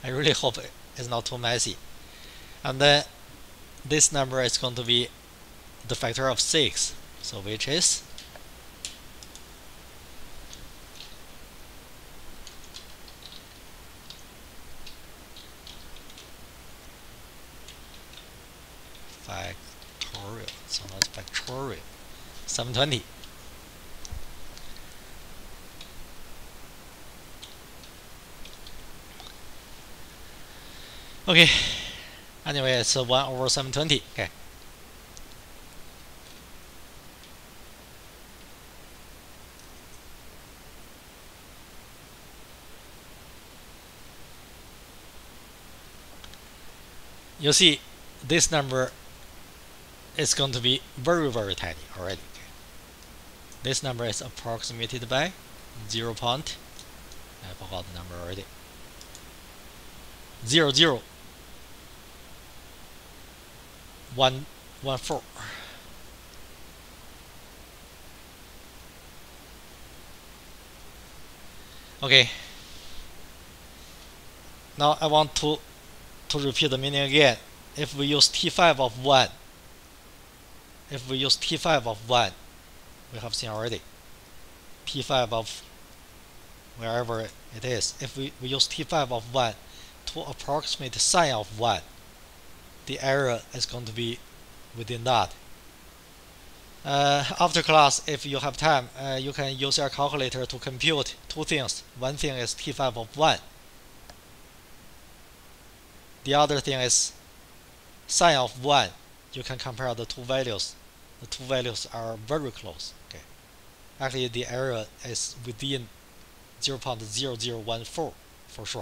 I really hope it's not too messy. And then this number is going to be the factor of 6, so which is factorial. So that's factorial 720. Okay. Anyway, it's 1 over 720. Okay. You see, this number is going to be very, very tiny already. Okay. This number is approximated by 0. I forgot the number already. 0.014. Okay. Now I want to repeat the meaning again. If we use T5 of 1, we have seen already. T5 of wherever it is. If we use T5 of 1 to approximate sine of 1, the error is going to be within that. After class, if you have time, you can use your calculator to compute two things. One thing is T5 of 1. The other thing is sine of 1. You can compare the two values. The two values are very close. Okay. Actually, the error is within 0.0014 for sure.